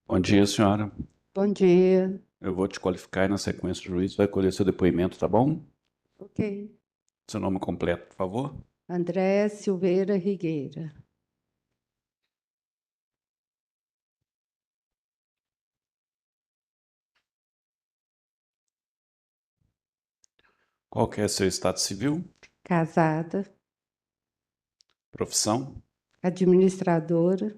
Bom dia, senhora. Bom dia. Eu vou te qualificar e na sequência o juiz vai colher seu depoimento, tá bom? Ok. Seu nome completo, por favor. André Silveira Rigueira. Qual que é seu estado civil? Casada, Profissão? administradora.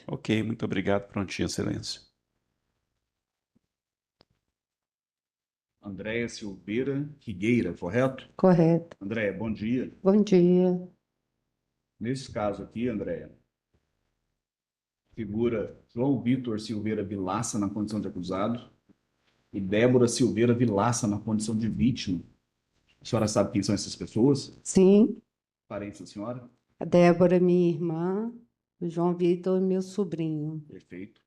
Ok, muito obrigado. Prontinho, excelência. Andréia Silveira Rigueira, correto? Correto. Andréia, bom dia. Bom dia. Nesse caso aqui, Andréia, figura João Vitor Silveira Vilaça na condição de acusado e Débora Silveira Vilaça na condição de vítima. A senhora sabe quem são essas pessoas? Sim, Parentes da senhora? a Débora, minha irmã, o João Vitor, meu sobrinho. Perfeito.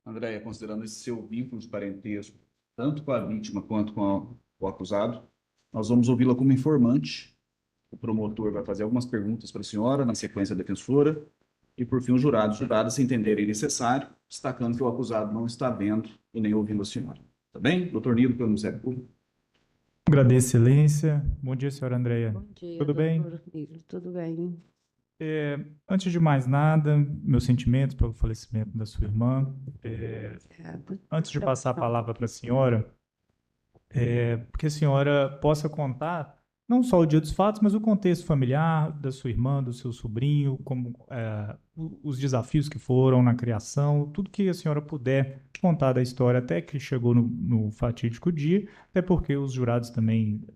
Andréia, considerando esse seu vínculo de parentesco, tanto com a vítima quanto com o acusado, nós vamos ouvi-la como informante. O promotor vai fazer algumas perguntas para a senhora, na sequência a defensora, e por fim os jurados se entenderem necessário, destacando que o acusado não está vendo e nem ouvindo a senhora. Tá bem? Doutor Nilo, pelo Ministério Público. Agradeço, excelência. Bom dia, senhora Andréia. Bom dia, Tudo bem? doutor Nilo. Tudo bem? Antes de mais nada, meus sentimentos pelo falecimento da sua irmã. Obrigada. Antes de passar a palavra para a senhora, porque a senhora possa contar não só o dia dos fatos, mas o contexto familiar da sua irmã, do seu sobrinho, como os desafios que foram na criação, tudo que a senhora puder contar da história até que chegou no fatídico dia, até porque os jurados também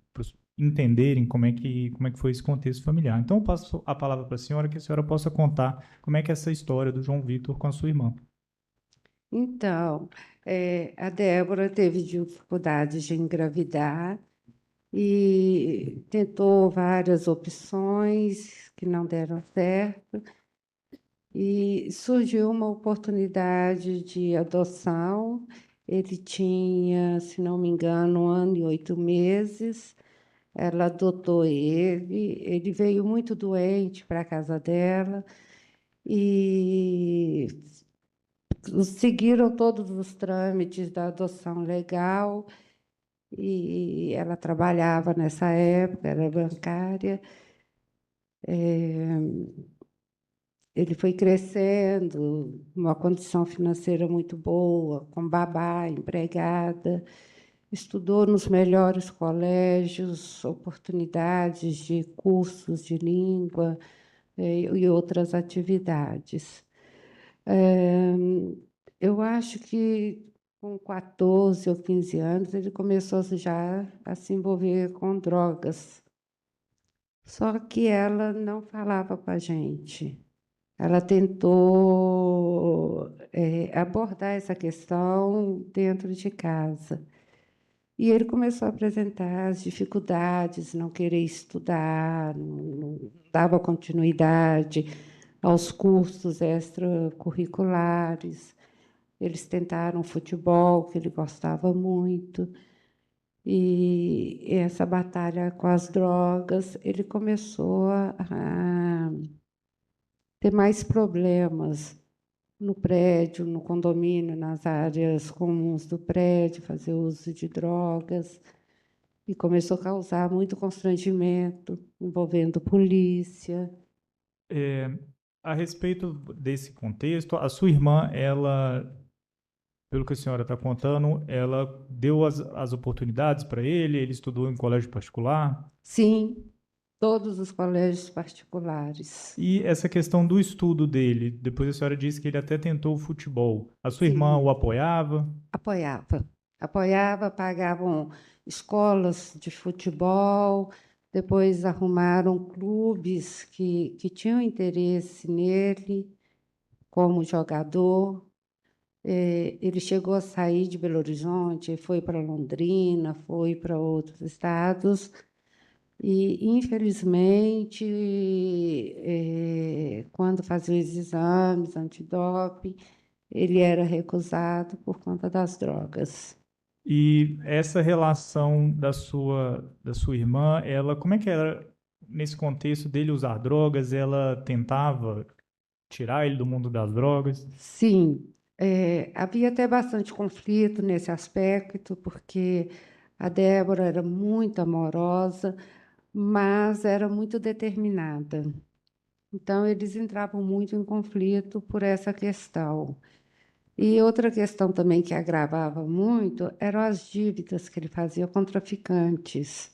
entenderem como é que foi esse contexto familiar. Então, eu passo a palavra para a senhora, que a senhora possa contar como é que é essa história do João Vitor com a sua irmã. Então, a Débora teve dificuldades de engravidar e tentou várias opções que não deram certo. E surgiu uma oportunidade de adoção. Ele tinha, se não me engano, 1 ano e 8 meses. Ela adotou ele. Ele veio muito doente para a casa dela e seguiram todos os trâmites da adoção legal. E ela trabalhava nessa época, era bancária. Ele foi crescendo, uma condição financeira muito boa, com babá, empregada, estudou nos melhores colégios, oportunidades de cursos de língua, e outras atividades. Eh, eu acho que com 14 ou 15 anos ele começou já a se envolver com drogas. Só que ela não falava com a gente. Ela tentou, abordar essa questão dentro de casa. E ele começou a apresentar as dificuldades, não querer estudar, não dava continuidade aos cursos extracurriculares. Eles tentaram futebol, que ele gostava muito, e essa batalha com as drogas, ele começou a ter mais problemas no prédio, no condomínio, nas áreas comuns do prédio, fazer uso de drogas, e começou a causar muito constrangimento, envolvendo polícia. É, a respeito desse contexto, a sua irmã, ela, pelo que a senhora está contando, ela deu as oportunidades para ele estudou em colégio particular. Sim, todos os colégios particulares. E essa questão do estudo dele, depois a senhora disse que ele até tentou o futebol. A sua irmã Sim, o apoiava? apoiava. Apoiava, pagavam escolas de futebol, depois arrumaram clubes que tinham interesse nele como jogador. Ele chegou a sair de Belo Horizonte, foi para Londrina, foi para outros estados, e, infelizmente, quando fazia os exames antidoping, ele era recusado por conta das drogas. E essa relação da sua irmã, ela, como é que era nesse contexto dele usar drogas? Ela tentava tirar ele do mundo das drogas? Sim, havia até bastante conflito nesse aspecto, porque a Débora era muito amorosa, mas era muito determinada. Então, eles entravam muito em conflito por essa questão. E outra questão também que agravava muito eram as dívidas que ele fazia com traficantes.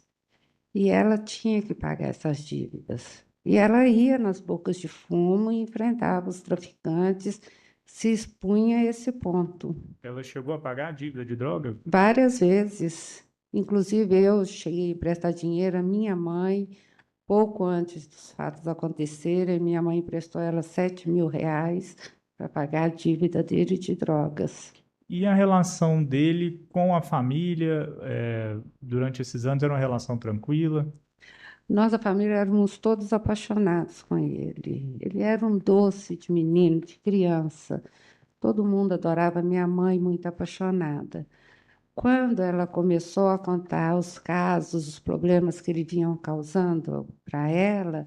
E ela tinha que pagar essas dívidas. E ela ia nas bocas de fumo e enfrentava os traficantes, se expunha a esse ponto. Ela chegou a pagar a dívida de droga? Várias vezes. Inclusive, eu cheguei a emprestar dinheiro à minha mãe, pouco antes dos fatos acontecerem. Minha mãe emprestou ela R$ 7.000 para pagar a dívida dele de drogas. E a relação dele com a família, durante esses anos, era uma relação tranquila? Nós, a família, éramos todos apaixonados com ele. Ele era um doce de menino, de criança. Todo mundo adorava minha mãe, muito apaixonada. Quando ela começou a contar os casos, os problemas que ele vinham causando para ela,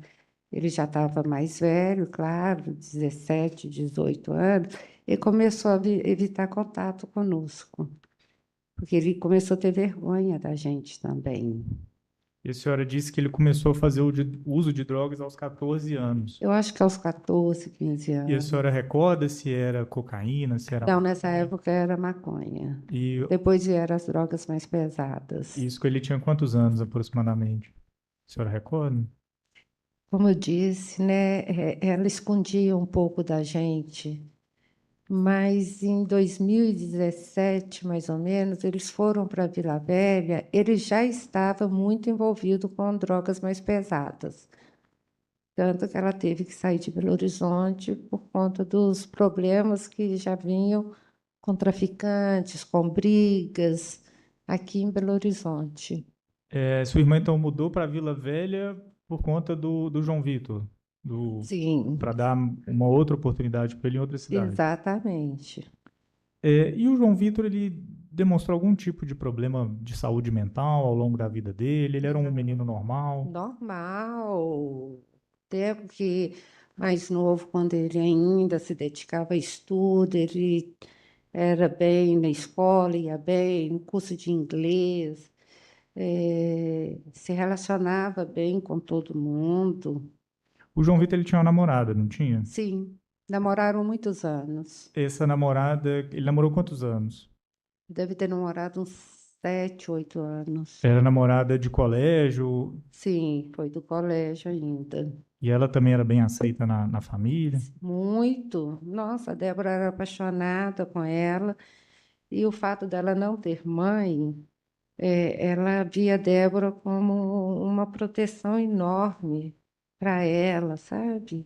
ele já estava mais velho, claro, 17, 18 anos, e começou a evitar contato conosco, porque ele começou a ter vergonha da gente também. E a senhora disse que ele começou a fazer o uso de drogas aos 14 anos. Eu acho que aos 14, 15 E a anos. senhora recorda se era cocaína, se era Não, nessa maconha? época era maconha. E Depois vieram as drogas mais pesadas. isso que ele tinha quantos anos aproximadamente? A senhora recorda? Como eu disse, né, ela escondia um pouco da gente, mas em 2017, mais ou menos, eles foram para Vila Velha, ele já estava muito envolvido com drogas mais pesadas, tanto que ela teve que sair de Belo Horizonte por conta dos problemas que já vinham com traficantes, com brigas, aqui em Belo Horizonte. Sua irmã então mudou para Vila Velha por conta do João Vitor, Sim, para dar uma outra oportunidade para ele em outra cidade. exatamente. E o João Vitor, ele demonstrou algum tipo de problema de saúde mental ao longo da vida dele? Ele era um menino normal? Normal. Tempo que mais novo, quando ele ainda se dedicava a estudo, ele era bem na escola, ia bem, no curso de inglês, se relacionava bem com todo mundo. O João Vitor, ele tinha uma namorada, não tinha? Sim, namoraram muitos anos. Essa namorada, ele namorou quantos anos? Deve ter namorado uns 7, 8 anos. Era namorada de colégio Sim, foi do colégio ainda. e ela também era bem aceita na família. Muito. Nossa, a Débora era apaixonada com ela. E o fato dela não ter mãe, ela via a Débora como uma proteção enorme para ela, sabe?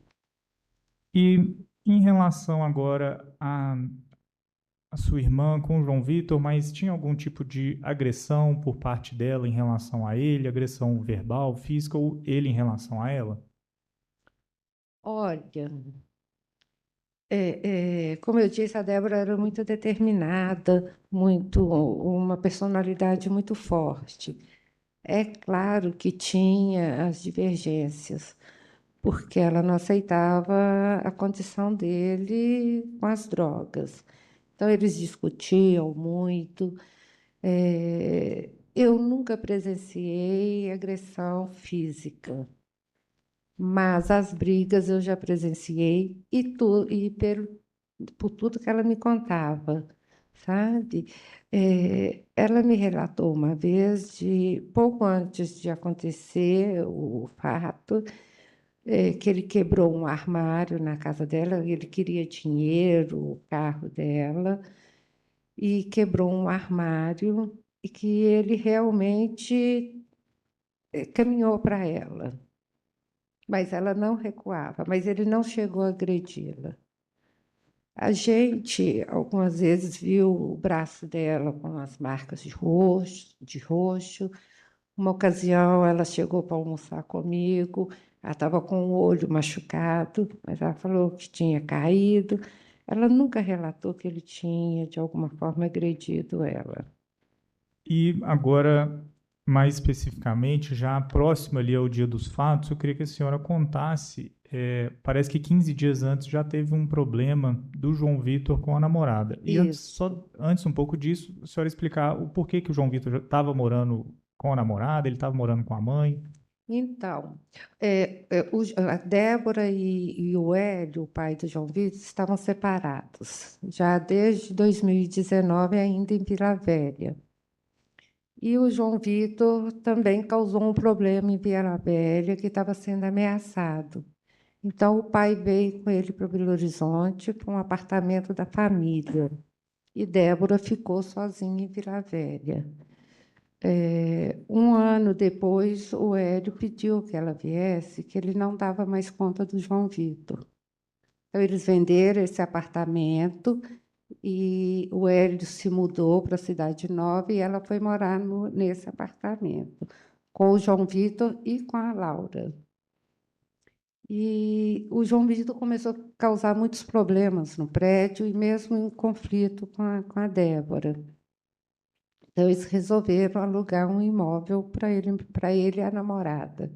E em relação agora a sua irmã com o João Vitor, mas tinha algum tipo de agressão por parte dela em relação a ele, agressão verbal, física, ou ele em relação a ela? Olha, como eu disse, a Débora era muito determinada, uma personalidade muito forte. É claro que tinha as divergências, porque ela não aceitava a condição dele com as drogas. Então, eles discutiam muito. Eu nunca presenciei agressão física, mas as brigas eu já presenciei por tudo que ela me contava, sabe? Ela me relatou uma vez, pouco antes de acontecer o fato, que ele quebrou um armário na casa dela, ele queria dinheiro, o carro dela, e quebrou um armário e que ele realmente caminhou para ela, mas ela não recuava, mas ele não chegou a agredi-la. A gente, algumas vezes, viu o braço dela com as marcas de roxo. Uma ocasião, ela chegou para almoçar comigo, ela estava com o olho machucado, mas ela falou que tinha caído. Ela nunca relatou que ele tinha, de alguma forma, agredido ela. E agora, Mais especificamente, já próximo ali ao dia dos fatos, eu queria que a senhora contasse, parece que 15 dias antes já teve um problema do João Vitor com a namorada. E Isso. antes um pouco disso, a senhora explicar o porquê que o João Vitor já estava morando com a namorada, ele estava morando com a mãe. Então, a Débora e o Hélio, o pai do João Vitor, estavam separados, já desde 2019, ainda em Vila Velha. E o João Vitor também causou um problema em Vila Velha, que estava sendo ameaçado. Então, o pai veio com ele para Belo Horizonte, para um apartamento da família. E Débora ficou sozinha em Vila Velha. Um ano depois, o Hélio pediu que ela viesse, que ele não dava mais conta do João Vitor. Então, eles venderam esse apartamento e o Hélio se mudou para a Cidade Nova e ela foi morar nesse apartamento, com o João Vitor e com a Laura. E o João Vitor começou a causar muitos problemas no prédio e mesmo em conflito com a Débora. Então, eles resolveram alugar um imóvel para ele e a namorada.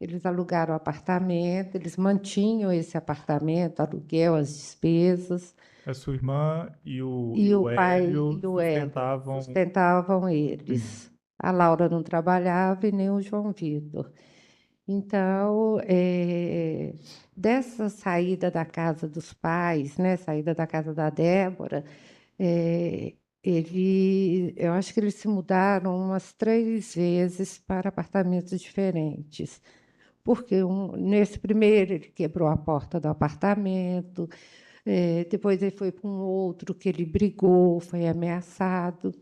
Eles alugaram o apartamento, eles mantinham esse apartamento, aluguel, as despesas, A sua irmã e e o o pai Hélio e o Hélio sustentavam. sustentavam eles. A Laura não trabalhava e nem o João Vitor. Então, dessa saída da casa dos pais, né, saída da casa da Débora, eu acho que eles se mudaram umas 3 vezes para apartamentos diferentes. Porque nesse primeiro ele quebrou a porta do apartamento, depois ele foi para um outro que ele brigou, foi ameaçado.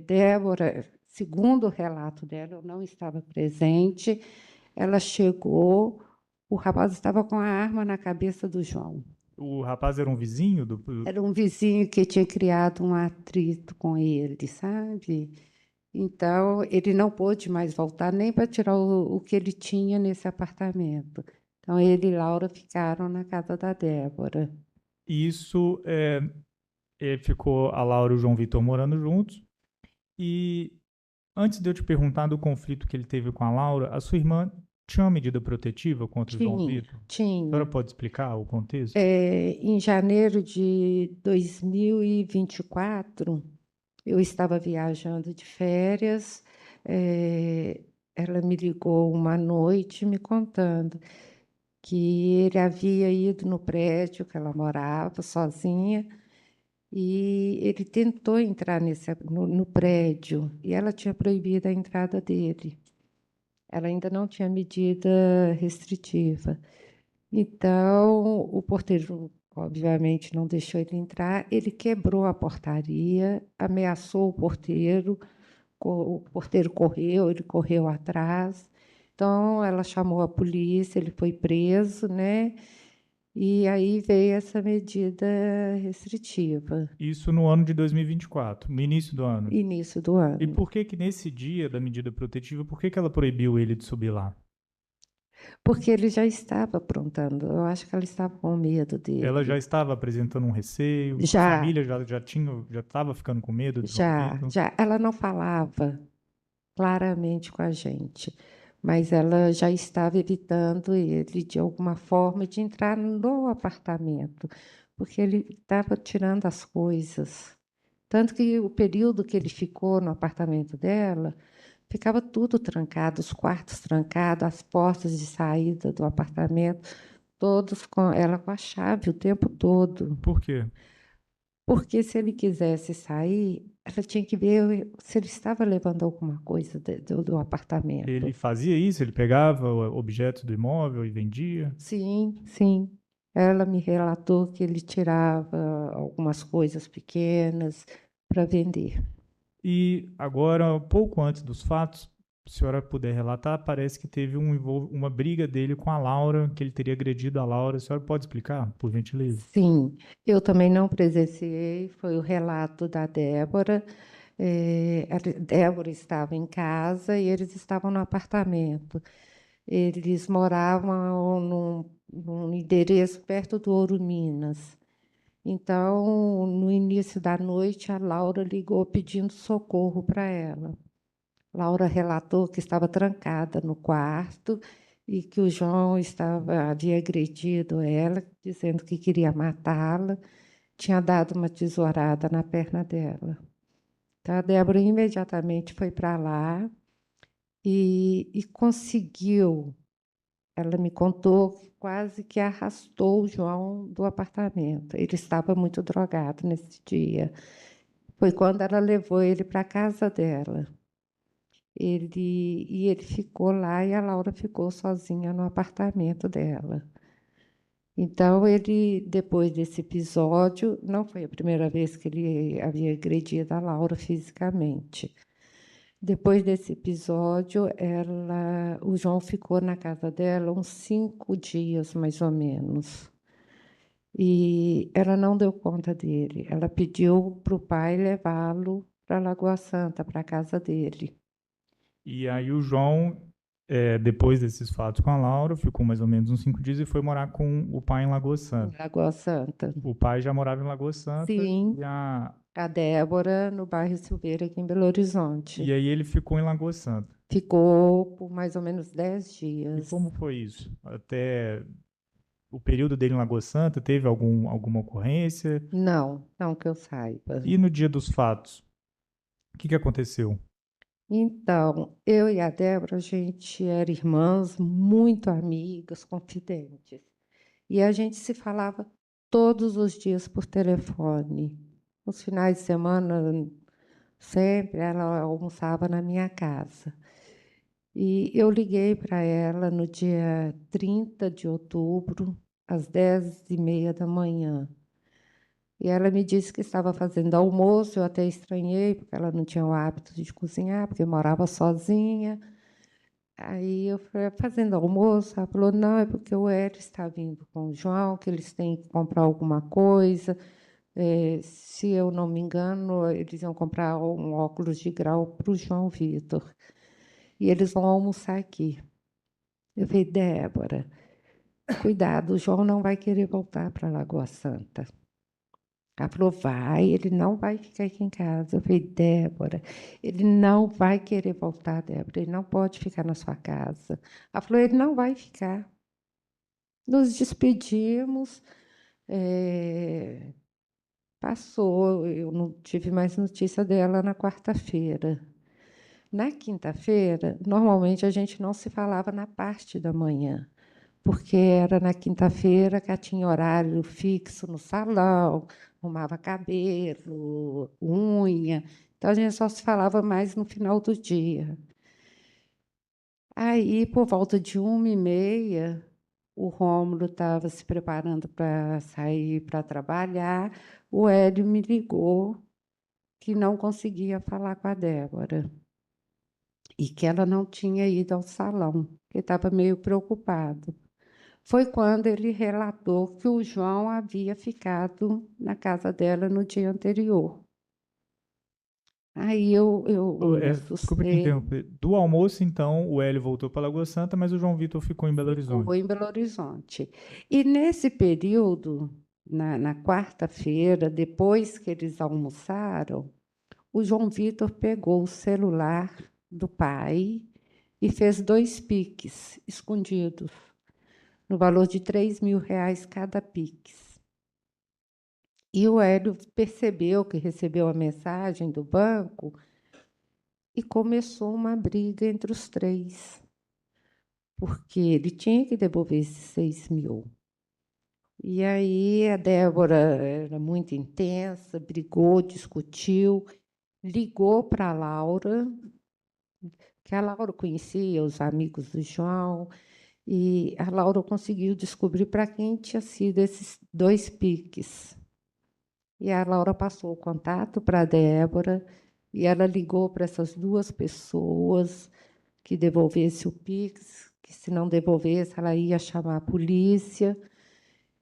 Débora, segundo o relato dela, eu não estava presente, ela chegou, o rapaz estava com a arma na cabeça do João. O rapaz era um vizinho Era um vizinho que tinha criado um atrito com ele, sabe? Então, ele não pôde mais voltar nem para tirar o que ele tinha nesse apartamento. Então, ele e Laura ficaram na casa da Débora. E isso ficou a Laura e o João Vitor morando juntos. E antes de eu te perguntar do conflito que ele teve com a Laura, a sua irmã tinha uma medida protetiva contra o João Tinha, Vitor? A senhora tinha. pode explicar o contexto? Em janeiro de 2024, eu estava viajando de férias. Ela me ligou uma noite me contando que ele havia ido no prédio que ela morava sozinha e ele tentou entrar no prédio e ela tinha proibido a entrada dele. Ela ainda não tinha medida restritiva. Então, o porteiro, obviamente, não deixou ele entrar. Ele quebrou a portaria, ameaçou o porteiro correu, ele correu atrás. Então, ela chamou a polícia, ele foi preso, né? E aí veio essa medida restritiva, Isso no ano de 2024, no início do ano. início do E ano. por que que nesse dia da medida protetiva, por que que ela proibiu ele de subir lá? Porque ele já estava aprontando. Eu acho que ela estava com medo Ela já dele. estava apresentando um receio, a Já, família já estava ficando com medo de João já, Vitor. já. Ela não falava claramente com a gente, mas ela já estava evitando ele, de alguma forma, de entrar no apartamento, porque ele estava tirando as coisas. Tanto que o período que ele ficou no apartamento dela, ficava tudo trancado, os quartos trancados, as portas de saída do apartamento, todos com ela com a chave o tempo todo. Por quê? Porque se ele quisesse sair, ela tinha que ver se ele estava levando alguma coisa do Ele apartamento. fazia isso, ele pegava objetos do imóvel e vendia. Sim, sim. Ela me relatou que ele tirava algumas coisas pequenas para vender. E agora, pouco antes dos fatos, se a senhora puder relatar, parece que teve uma briga dele com a Laura, que ele teria agredido a Laura. A senhora pode explicar, por gentileza? Sim, eu também não presenciei, foi o relato da Débora. A Débora estava em casa e eles estavam no apartamento. Eles moravam num endereço perto do Ouro Minas. Então, no início da noite, a Laura ligou pedindo socorro para ela. Laura relatou que estava trancada no quarto e que o João havia agredido ela, dizendo que queria matá-la, tinha dado uma tesourada na perna dela. Então, a Débora imediatamente foi para lá e conseguiu. Ela me contou que quase que arrastou o João do apartamento. Ele estava muito drogado nesse dia. Foi quando ela levou ele para a casa dela. Ele ficou lá e a Laura ficou sozinha no apartamento dela. Então, ele, depois desse episódio, não foi a primeira vez que ele havia agredido a Laura fisicamente. Depois desse episódio, o João ficou na casa dela uns 5 dias, mais ou menos. E ela não deu conta dele. Ela pediu para o pai levá-lo para Lagoa Santa, para a casa dele. E aí o João, depois desses fatos com a Laura, ficou mais ou menos uns 5 dias e foi morar com o pai em Lagoa Em Santa. Lagoa Santa. O pai já morava em Lagoa Santa Sim, e, a Débora, no bairro Silveira, aqui em Belo Horizonte. e aí ele ficou em Lagoa Santa. Ficou por mais ou menos 10 E dias. como foi isso? Até o período dele em Lagoa Santa, teve alguma ocorrência? Não, não que eu saiba. E no dia dos fatos, o que aconteceu? Então, eu e a Débora, a gente era irmãs, muito amigas, confidentes. E a gente se falava todos os dias por telefone. Nos finais de semana, sempre ela almoçava na minha casa. E eu liguei para ela no dia 30 de outubro, às 10h30 da manhã. E ela me disse que estava fazendo almoço, eu até estranhei, porque ela não tinha o hábito de cozinhar, porque morava sozinha. Aí eu falei, fazendo almoço? Ela falou, não, é porque o Hélio está vindo com o João, que eles têm que comprar alguma coisa. Se eu não me engano, eles iam comprar um óculos de grau para o João Vitor. E eles vão almoçar aqui. Eu falei, Débora, cuidado, o João não vai querer voltar para Lagoa Santa. Ela falou, vai, ele não vai ficar aqui em casa. Eu falei, Débora, ele não vai querer voltar, Débora, ele não pode ficar na sua casa. Ela falou, ele não vai ficar. Nos despedimos, passou, eu não tive mais notícia dela na quarta-feira. Na quinta-feira, normalmente a gente não se falava na parte da manhã, porque era na quinta-feira que ela tinha horário fixo no salão, arrumava cabelo, unha. Então, a gente só se falava mais no final do dia. Aí, por volta de 1h30, o Rômulo estava se preparando para sair para trabalhar. O Hélio me ligou que não conseguia falar com a Débora e que ela não tinha ido ao salão, que estava meio preocupado. Foi quando ele relatou que o João havia ficado na casa dela no dia anterior. Aí eu me Desculpa te assustei. interromper. Do almoço, então, o Hélio voltou para Lagoa Santa, mas o João Vitor ficou em Belo Horizonte. Ficou em Belo Horizonte. E nesse período, na quarta-feira, depois que eles almoçaram, o João Vitor pegou o celular do pai e fez 2 piques escondidos, no valor de R$ 3.000 cada piques. E o Hélio percebeu que recebeu a mensagem do banco e começou uma briga entre os três, porque ele tinha que devolver esses 6.000. E aí a Débora era muito intensa, brigou, discutiu, ligou para a Laura, que a Laura conhecia os amigos do João, e a Laura conseguiu descobrir para quem tinha sido esses 2 piques. E a Laura passou o contato para a Débora, e ela ligou para essas 2 pessoas que devolvesse o Pix, que se não devolvesse, ela ia chamar a polícia.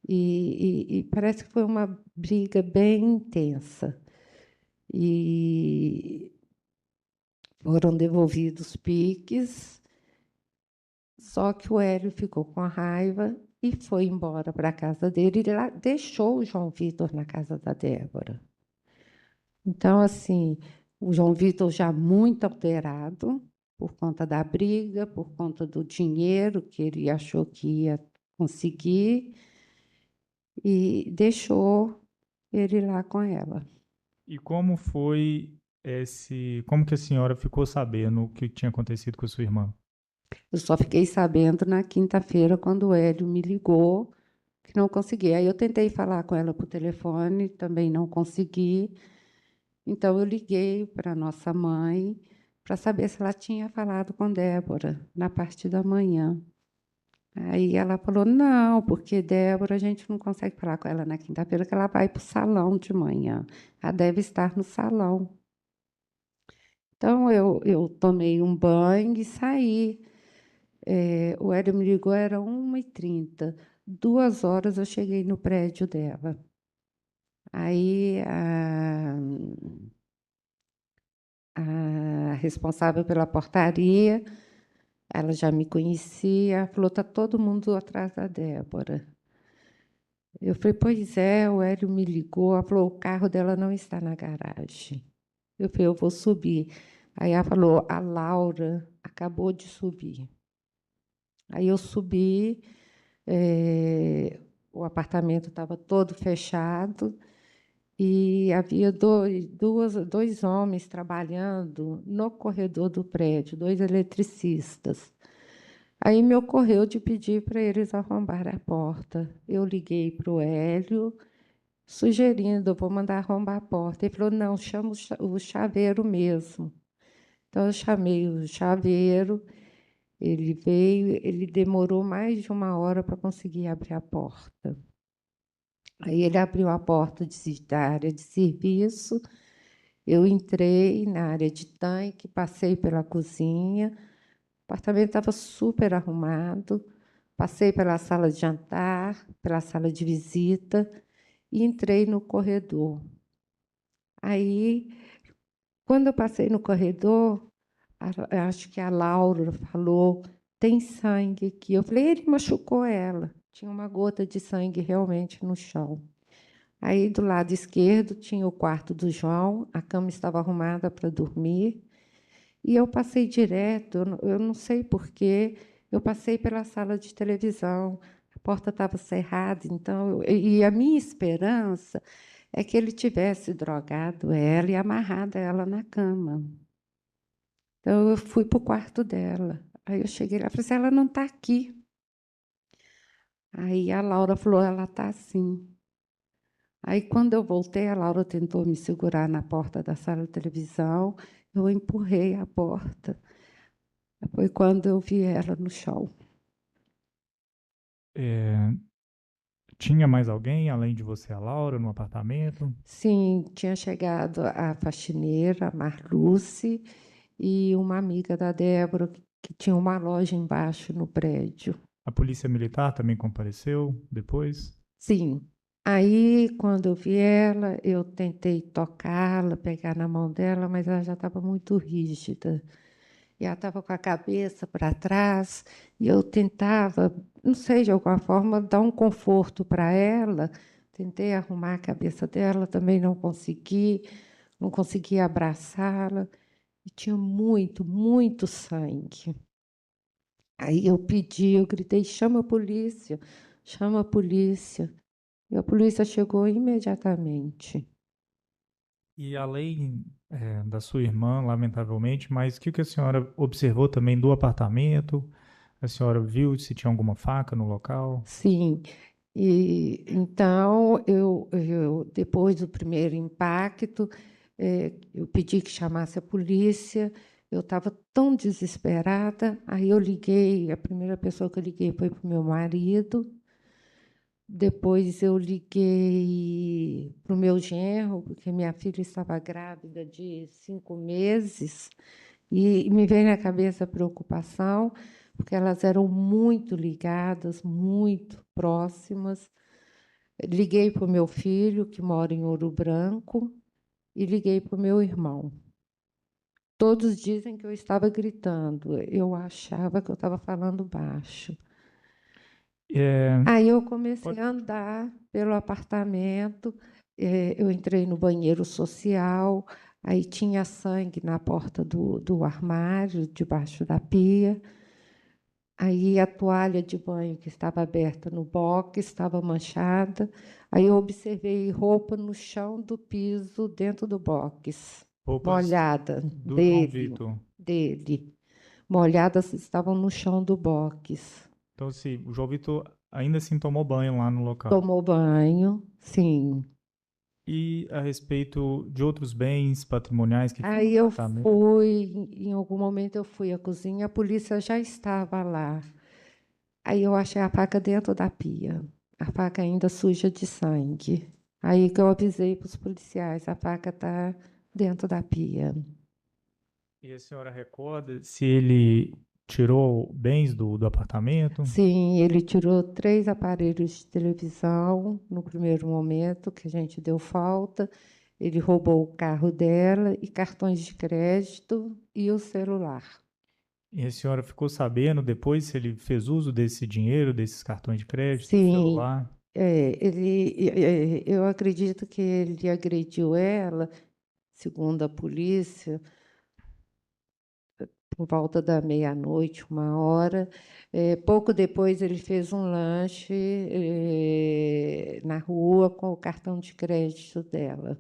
E parece que foi uma briga bem intensa. E foram devolvidos Pix, só que o Hélio ficou com a raiva e foi embora para a casa dele e lá deixou o João Vitor na casa da Débora. Então, assim, o João Vitor já muito alterado, por conta da briga, por conta do dinheiro que ele achou que ia conseguir, e deixou ele lá com ela. E como foi como que a senhora ficou sabendo o que tinha acontecido com a sua irmã? Eu só fiquei sabendo na quinta-feira, quando o Hélio me ligou, que não consegui. Aí eu tentei falar com ela por telefone, também não consegui. Então eu liguei para nossa mãe para saber se ela tinha falado com Débora na parte da manhã. Aí ela falou: não, porque Débora a gente não consegue falar com ela na quinta-feira, que ela vai para o salão de manhã. Ela deve estar no salão. Então eu tomei um banho e saí. O Hélio me ligou, era 1h30. 2 horas eu cheguei no prédio dela. Aí a responsável pela portaria, ela já me conhecia, falou: está todo mundo atrás da Débora. Eu falei: pois é, o Hélio me ligou, ela falou: o carro dela não está na garagem. Eu falei: eu vou subir. Aí ela falou: a Laura acabou de subir. Aí eu subi, o apartamento estava todo fechado e havia dois homens trabalhando no corredor do prédio, 2 eletricistas. Aí me ocorreu de pedir para eles arrombar a porta. Eu liguei para o Hélio, sugerindo: eu vou mandar arrombar a porta. Ele falou: não, chama o chaveiro mesmo. Então eu chamei o chaveiro. Ele veio, ele demorou mais de 1 hora para conseguir abrir a porta. Aí ele abriu a porta da área de serviço, eu entrei na área de tanque, passei pela cozinha, o apartamento estava super arrumado, passei pela sala de jantar, pela sala de visita e entrei no corredor. Aí, quando eu passei no corredor, acho que a Laura falou: tem sangue aqui. Eu falei: ele machucou ela. Tinha uma gota de sangue realmente no chão. Aí, do lado esquerdo, tinha o quarto do João, a cama estava arrumada para dormir. E eu passei direto, eu não sei porquê, eu passei pela sala de televisão, a porta estava cerrada, então, e a minha esperança é que ele tivesse drogado ela e amarrado ela na cama. Então, eu fui para o quarto dela. Aí eu cheguei lá e falei assim: ela não está aqui. Aí a Laura falou: ela está sim. Aí, quando eu voltei, a Laura tentou me segurar na porta da sala de televisão, eu empurrei a porta. Foi quando eu vi ela no chão. É, tinha mais alguém além de você, a Laura, no apartamento? Sim, tinha chegado a faxineira, a Marluce, e uma amiga da Débora, que tinha uma loja embaixo no prédio. A polícia militar também compareceu depois? Sim. Aí, quando eu vi ela, eu tentei tocá-la, pegar na mão dela, mas ela já estava muito rígida. E ela estava com a cabeça para trás, e eu tentava, não sei, de alguma forma, dar um conforto para ela. Tentei arrumar a cabeça dela, também não consegui, não consegui abraçá-la, e tinha muito, muito sangue. Aí eu pedi, eu gritei: chama a polícia, chama a polícia. E a polícia chegou imediatamente. E além, da sua irmã, lamentavelmente, mas o que que a senhora observou também do apartamento? A senhora viu se tinha alguma faca no local? Sim, e então depois do primeiro impacto, eu pedi que chamasse a polícia. Eu estava tão desesperada, aí eu liguei, a primeira pessoa que eu liguei foi para o meu marido, depois eu liguei para o meu genro, porque minha filha estava grávida de 5 meses, e me veio na cabeça a preocupação, porque elas eram muito ligadas, muito próximas. Liguei para o meu filho, que mora em Ouro Branco, e liguei para o meu irmão. Todos dizem que eu estava gritando, eu achava que eu estava falando baixo. É, Aí eu comecei pode- a andar pelo apartamento, eu entrei no banheiro social, Aí tinha sangue na porta do armário, debaixo da pia. Aí a toalha de banho que estava aberta no box estava manchada. Aí eu observei roupa no chão do piso dentro do box, Roupas molhada do João dele, Vitor. dele. Molhadas estavam no chão do box. Então, se o João Vitor ainda assim tomou banho lá no local. Tomou banho, sim. E a respeito de outros bens patrimoniais que tinham no Aí eu apartamento? fui, em algum momento eu fui à cozinha, a polícia já estava lá. Aí eu achei a faca dentro da pia, a faca ainda suja de sangue. Aí que eu avisei para os policiais, a faca está dentro da pia. E a senhora recorda se ele tirou bens do apartamento? Sim, ele tirou 3 aparelhos de televisão no primeiro momento, que a gente deu falta. Ele roubou o carro dela e cartões de crédito e o celular. E a senhora ficou sabendo depois se ele fez uso desse dinheiro, desses cartões de crédito, do Sim, celular? eu acredito que ele agrediu ela, segundo a polícia, por volta da meia-noite, 1 hora. Pouco depois, ele fez um lanche na rua com o cartão de crédito dela.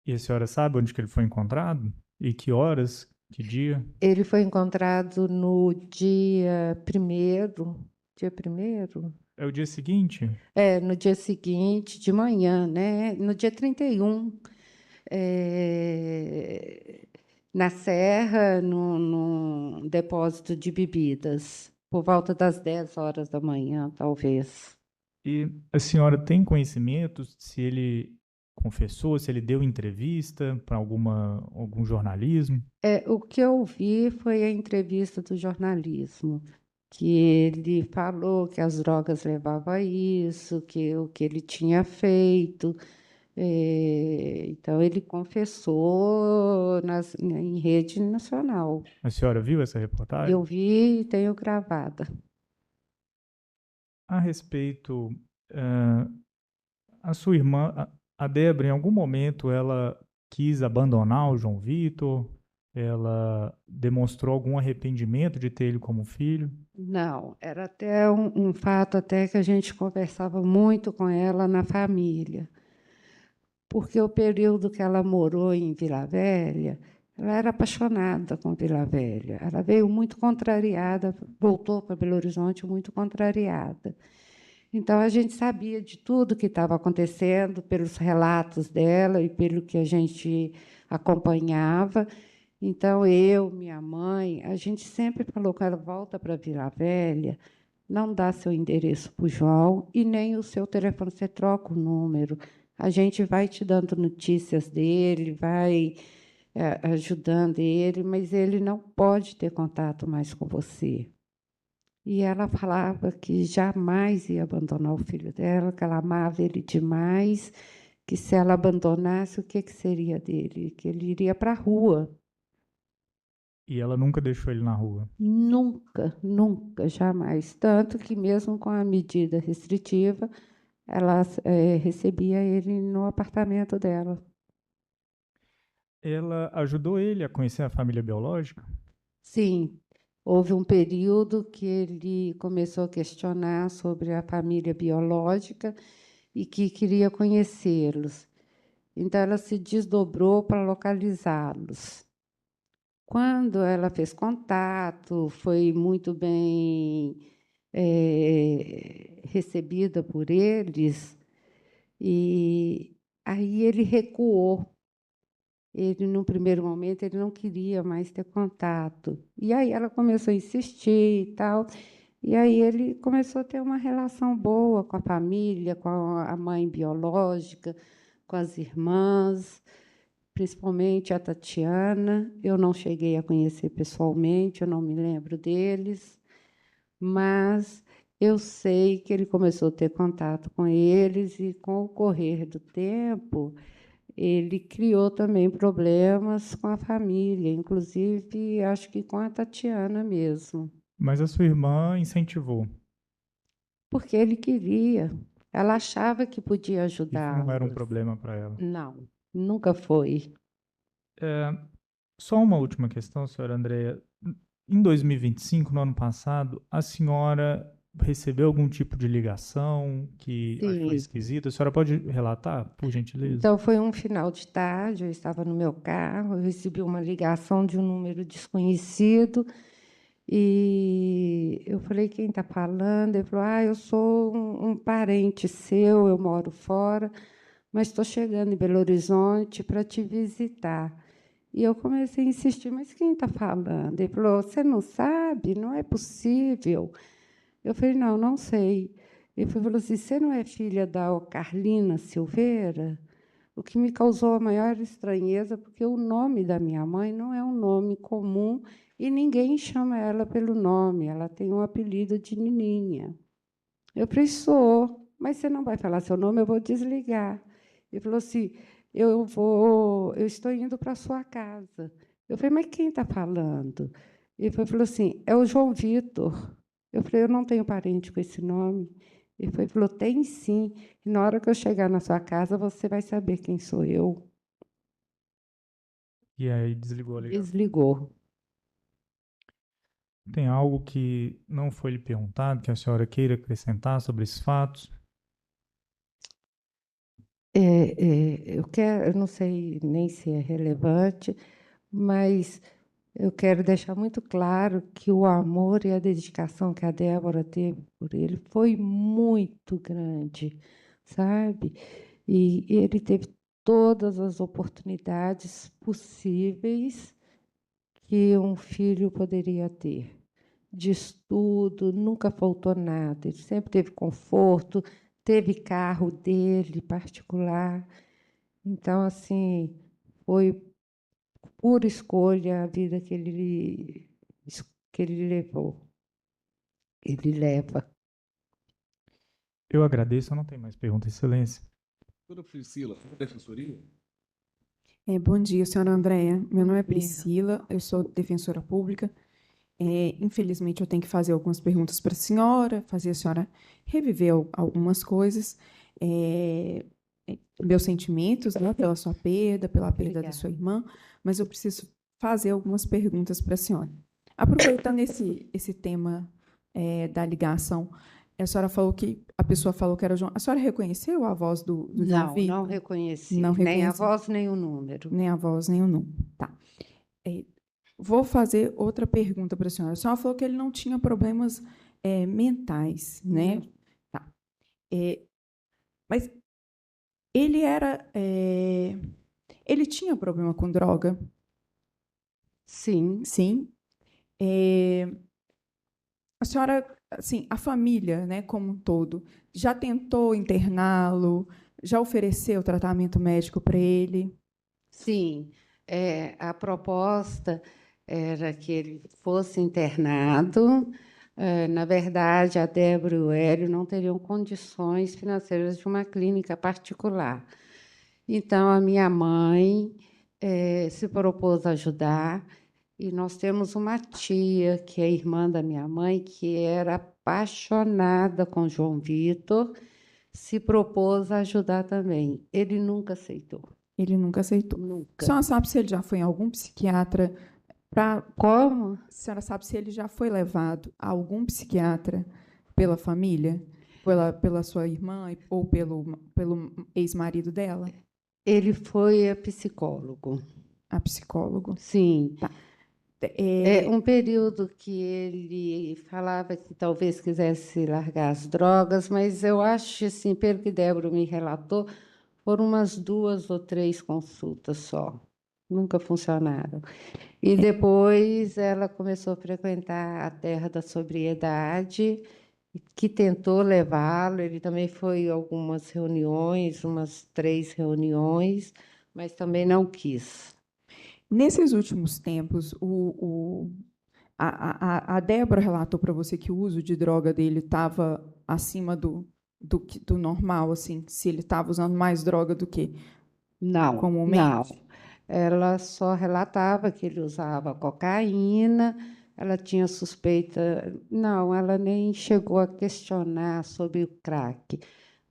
E a senhora sabe onde que ele foi encontrado? E que horas? Que dia? Ele foi encontrado no dia primeiro? É o dia seguinte? No dia seguinte, de manhã, né? No dia 31, é, na Serra, num depósito de bebidas, por volta das 10 horas da manhã, talvez. E a senhora tem conhecimento se ele confessou, se ele deu entrevista para algum jornalismo? O que eu vi foi a entrevista do jornalismo, que ele falou que as drogas levavam a isso, que o que ele tinha feito. Então, ele confessou em rede nacional. A senhora viu essa Eu reportagem? vi e tenho gravada. A respeito, eh, a sua irmã, a Débora, em algum momento ela quis abandonar o João Vitor? Ela demonstrou algum arrependimento de ter ele como filho? Não, era até um fato até que a gente conversava muito com ela na família, porque o período que ela morou em Vila Velha, ela era apaixonada com Vila Velha. Ela veio muito contrariada, voltou para Belo Horizonte muito contrariada. Então, a gente sabia de tudo que estava acontecendo pelos relatos dela e pelo que a gente acompanhava. Então, eu, minha mãe, a gente sempre falou que ela volta para Vila Velha, não dá seu endereço para o João e nem o seu telefone, você troca o número. A gente vai te dando notícias dele, vai ajudando ele, mas ele não pode ter contato mais com você. E ela falava que jamais ia abandonar o filho dela, que ela amava ele demais, que se ela abandonasse, o que que seria dele? Que ele iria para a rua. E ela nunca deixou ele na rua. Nunca, nunca, jamais. Tanto que, mesmo com a medida restritiva, ela recebia ele no apartamento dela. Ela ajudou ele a conhecer a família biológica? Sim, houve um período que ele começou a questionar sobre a família biológica e que queria conhecê-los. Então, ela se desdobrou para localizá-los. Quando ela fez contato, foi muito bem recebida por eles, e aí ele recuou. Ele, no primeiro momento, ele não queria mais ter contato. E aí ela começou a insistir e tal. E aí ele começou a ter uma relação boa com a família, com a mãe biológica, com as irmãs, principalmente a Tatiana. Eu não cheguei a conhecer pessoalmente, eu não me lembro deles, mas eu sei que ele começou a ter contato com eles e, com o correr do tempo, ele criou também problemas com a família, inclusive acho que com a Tatiana mesmo, Mas a sua irmã incentivou. porque ele queria. Ela achava que podia Isso não era um ajudá-los. problema para ela. Não, nunca foi. Só uma última questão, senhora Andréia. Em 2025, no ano passado, a senhora recebeu algum tipo de ligação que foi Sim. esquisita? A senhora pode relatar, por gentileza? Então, foi um final de tarde, eu estava no meu carro, eu recebi uma ligação de um número desconhecido e eu falei, quem está falando? Ele falou, eu sou um parente seu, eu moro fora, mas estou chegando em Belo Horizonte para te visitar. E eu comecei a insistir, mas quem está falando? Ele falou, você não sabe? Não é possível. Eu falei, não, não sei. Ele falou assim, você não é filha da Carlina Silveira? O que me causou a maior estranheza, porque o nome da minha mãe não é um nome comum e ninguém chama ela pelo nome, ela tem um apelido de Nininha. Eu falei, sou, mas você não vai falar seu nome, eu vou desligar. Ele falou assim, eu estou indo para a sua casa. Eu falei, mas quem está falando? Ele falou assim, é o João Vitor. Eu falei, eu não tenho parente com esse nome. Ele falou, tem sim. E na hora que eu chegar na sua casa, você vai saber quem sou eu. E aí desligou a ligação. Desligou. Tem algo que não foi lhe perguntado, que a senhora queira acrescentar sobre esses fatos? Eu não sei nem se é relevante, mas eu quero deixar muito claro que o amor e a dedicação que a Débora teve por ele foi muito grande, sabe? E ele teve todas as oportunidades possíveis que um filho poderia ter. De estudo, nunca faltou nada. Ele sempre teve conforto, teve carro dele particular. Então, assim, foi por escolha a vida que ele levou. Ele leva. Eu agradeço, eu não tenho mais pergunta, Excelência. Doutora Priscila, da Defensoria? Bom dia, senhora Andréia. Meu nome é Bom dia. Priscila, eu sou defensora pública. Infelizmente, eu tenho que fazer algumas perguntas para a senhora, fazer a senhora reviver algumas coisas. Meus sentimentos, né, pela sua perda, pela perda da Obrigada. sua irmã, mas eu preciso fazer algumas perguntas para a senhora. Aproveitando esse tema da ligação, a senhora falou que a pessoa falou que era João. A senhora reconheceu a voz do João Não, Vitor? não reconheci. Não Nem a reconheci. voz, nem o número. Nem a voz, nem o número. Tá. Vou fazer outra pergunta para a senhora. A senhora falou que ele não tinha problemas mentais, né? Não. Tá. Mas ele ele tinha problema com droga? Sim. Sim. A senhora, assim, a família, né, como um todo, já tentou interná-lo? Já ofereceu tratamento médico para ele? Sim, a proposta era que ele fosse internado. Na verdade, a Débora e o Hélio não teriam condições financeiras de uma clínica particular. Então, a minha mãe se propôs a ajudar, e nós temos uma tia, que é irmã da minha mãe, que era apaixonada com João Vitor, se propôs a ajudar também. Ele nunca aceitou. Ele nunca aceitou. A Nunca. senhora sabe se ele já foi em algum psiquiatra para... Como? A senhora sabe se ele já foi levado a algum psiquiatra pela família? Pela sua irmã ou pelo ex-marido dela? Ele foi a psicólogo. A psicólogo? Sim. Tá. Um período que ele falava que talvez quisesse largar as drogas, mas eu acho, assim, pelo que Débora me relatou, foram umas 2 ou 3 consultas só. Nunca funcionaram. E depois ela começou a frequentar a terra da sobriedade, que tentou levá-lo. Ele também foi a algumas reuniões, umas 3 reuniões, mas também não quis. Nesses últimos tempos, a Débora relatou para você que o uso de droga dele estava acima do normal, assim, se ele estava usando mais droga do que Não, comumente? não. Ela só relatava que ele usava cocaína, ela tinha suspeita. Não, ela nem chegou a questionar sobre o crack.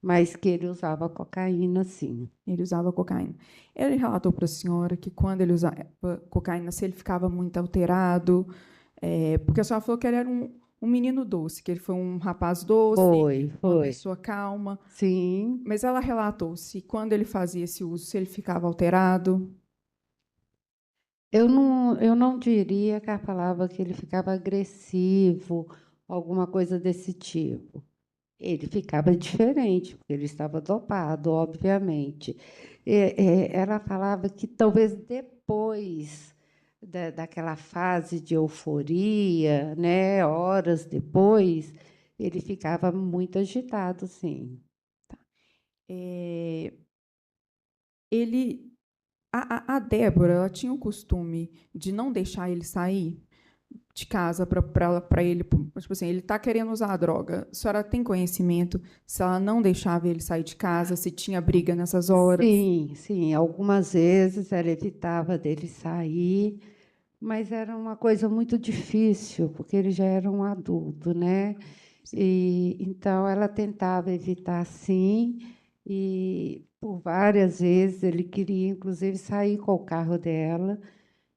mas que ele usava cocaína, sim. Ele usava cocaína. Ele relatou para a senhora que quando ele usava cocaína, se ele ficava muito alterado, porque a senhora falou que ele era um menino doce, que ele foi um rapaz doce, uma Foi. pessoa calma. Sim. Mas ela relatou se quando ele fazia esse uso, se ele ficava alterado. Eu não diria que a palavra que ele ficava agressivo, alguma coisa desse tipo. Ele ficava diferente, porque ele estava dopado, obviamente. Ela falava que talvez depois daquela fase de euforia, né, horas depois, ele ficava muito agitado, sim. É, ele, a Débora, ela tinha o costume de não deixar ele sair de casa para ele, tipo assim, ele está querendo usar a droga. A senhora tem conhecimento se ela não deixava ele sair de casa, se tinha briga nessas horas? Sim, sim. Algumas vezes ela evitava dele sair, mas era uma coisa muito difícil, porque ele já era um adulto, né? E então ela tentava evitar, sim, e por várias vezes ele queria, inclusive, sair com o carro dela,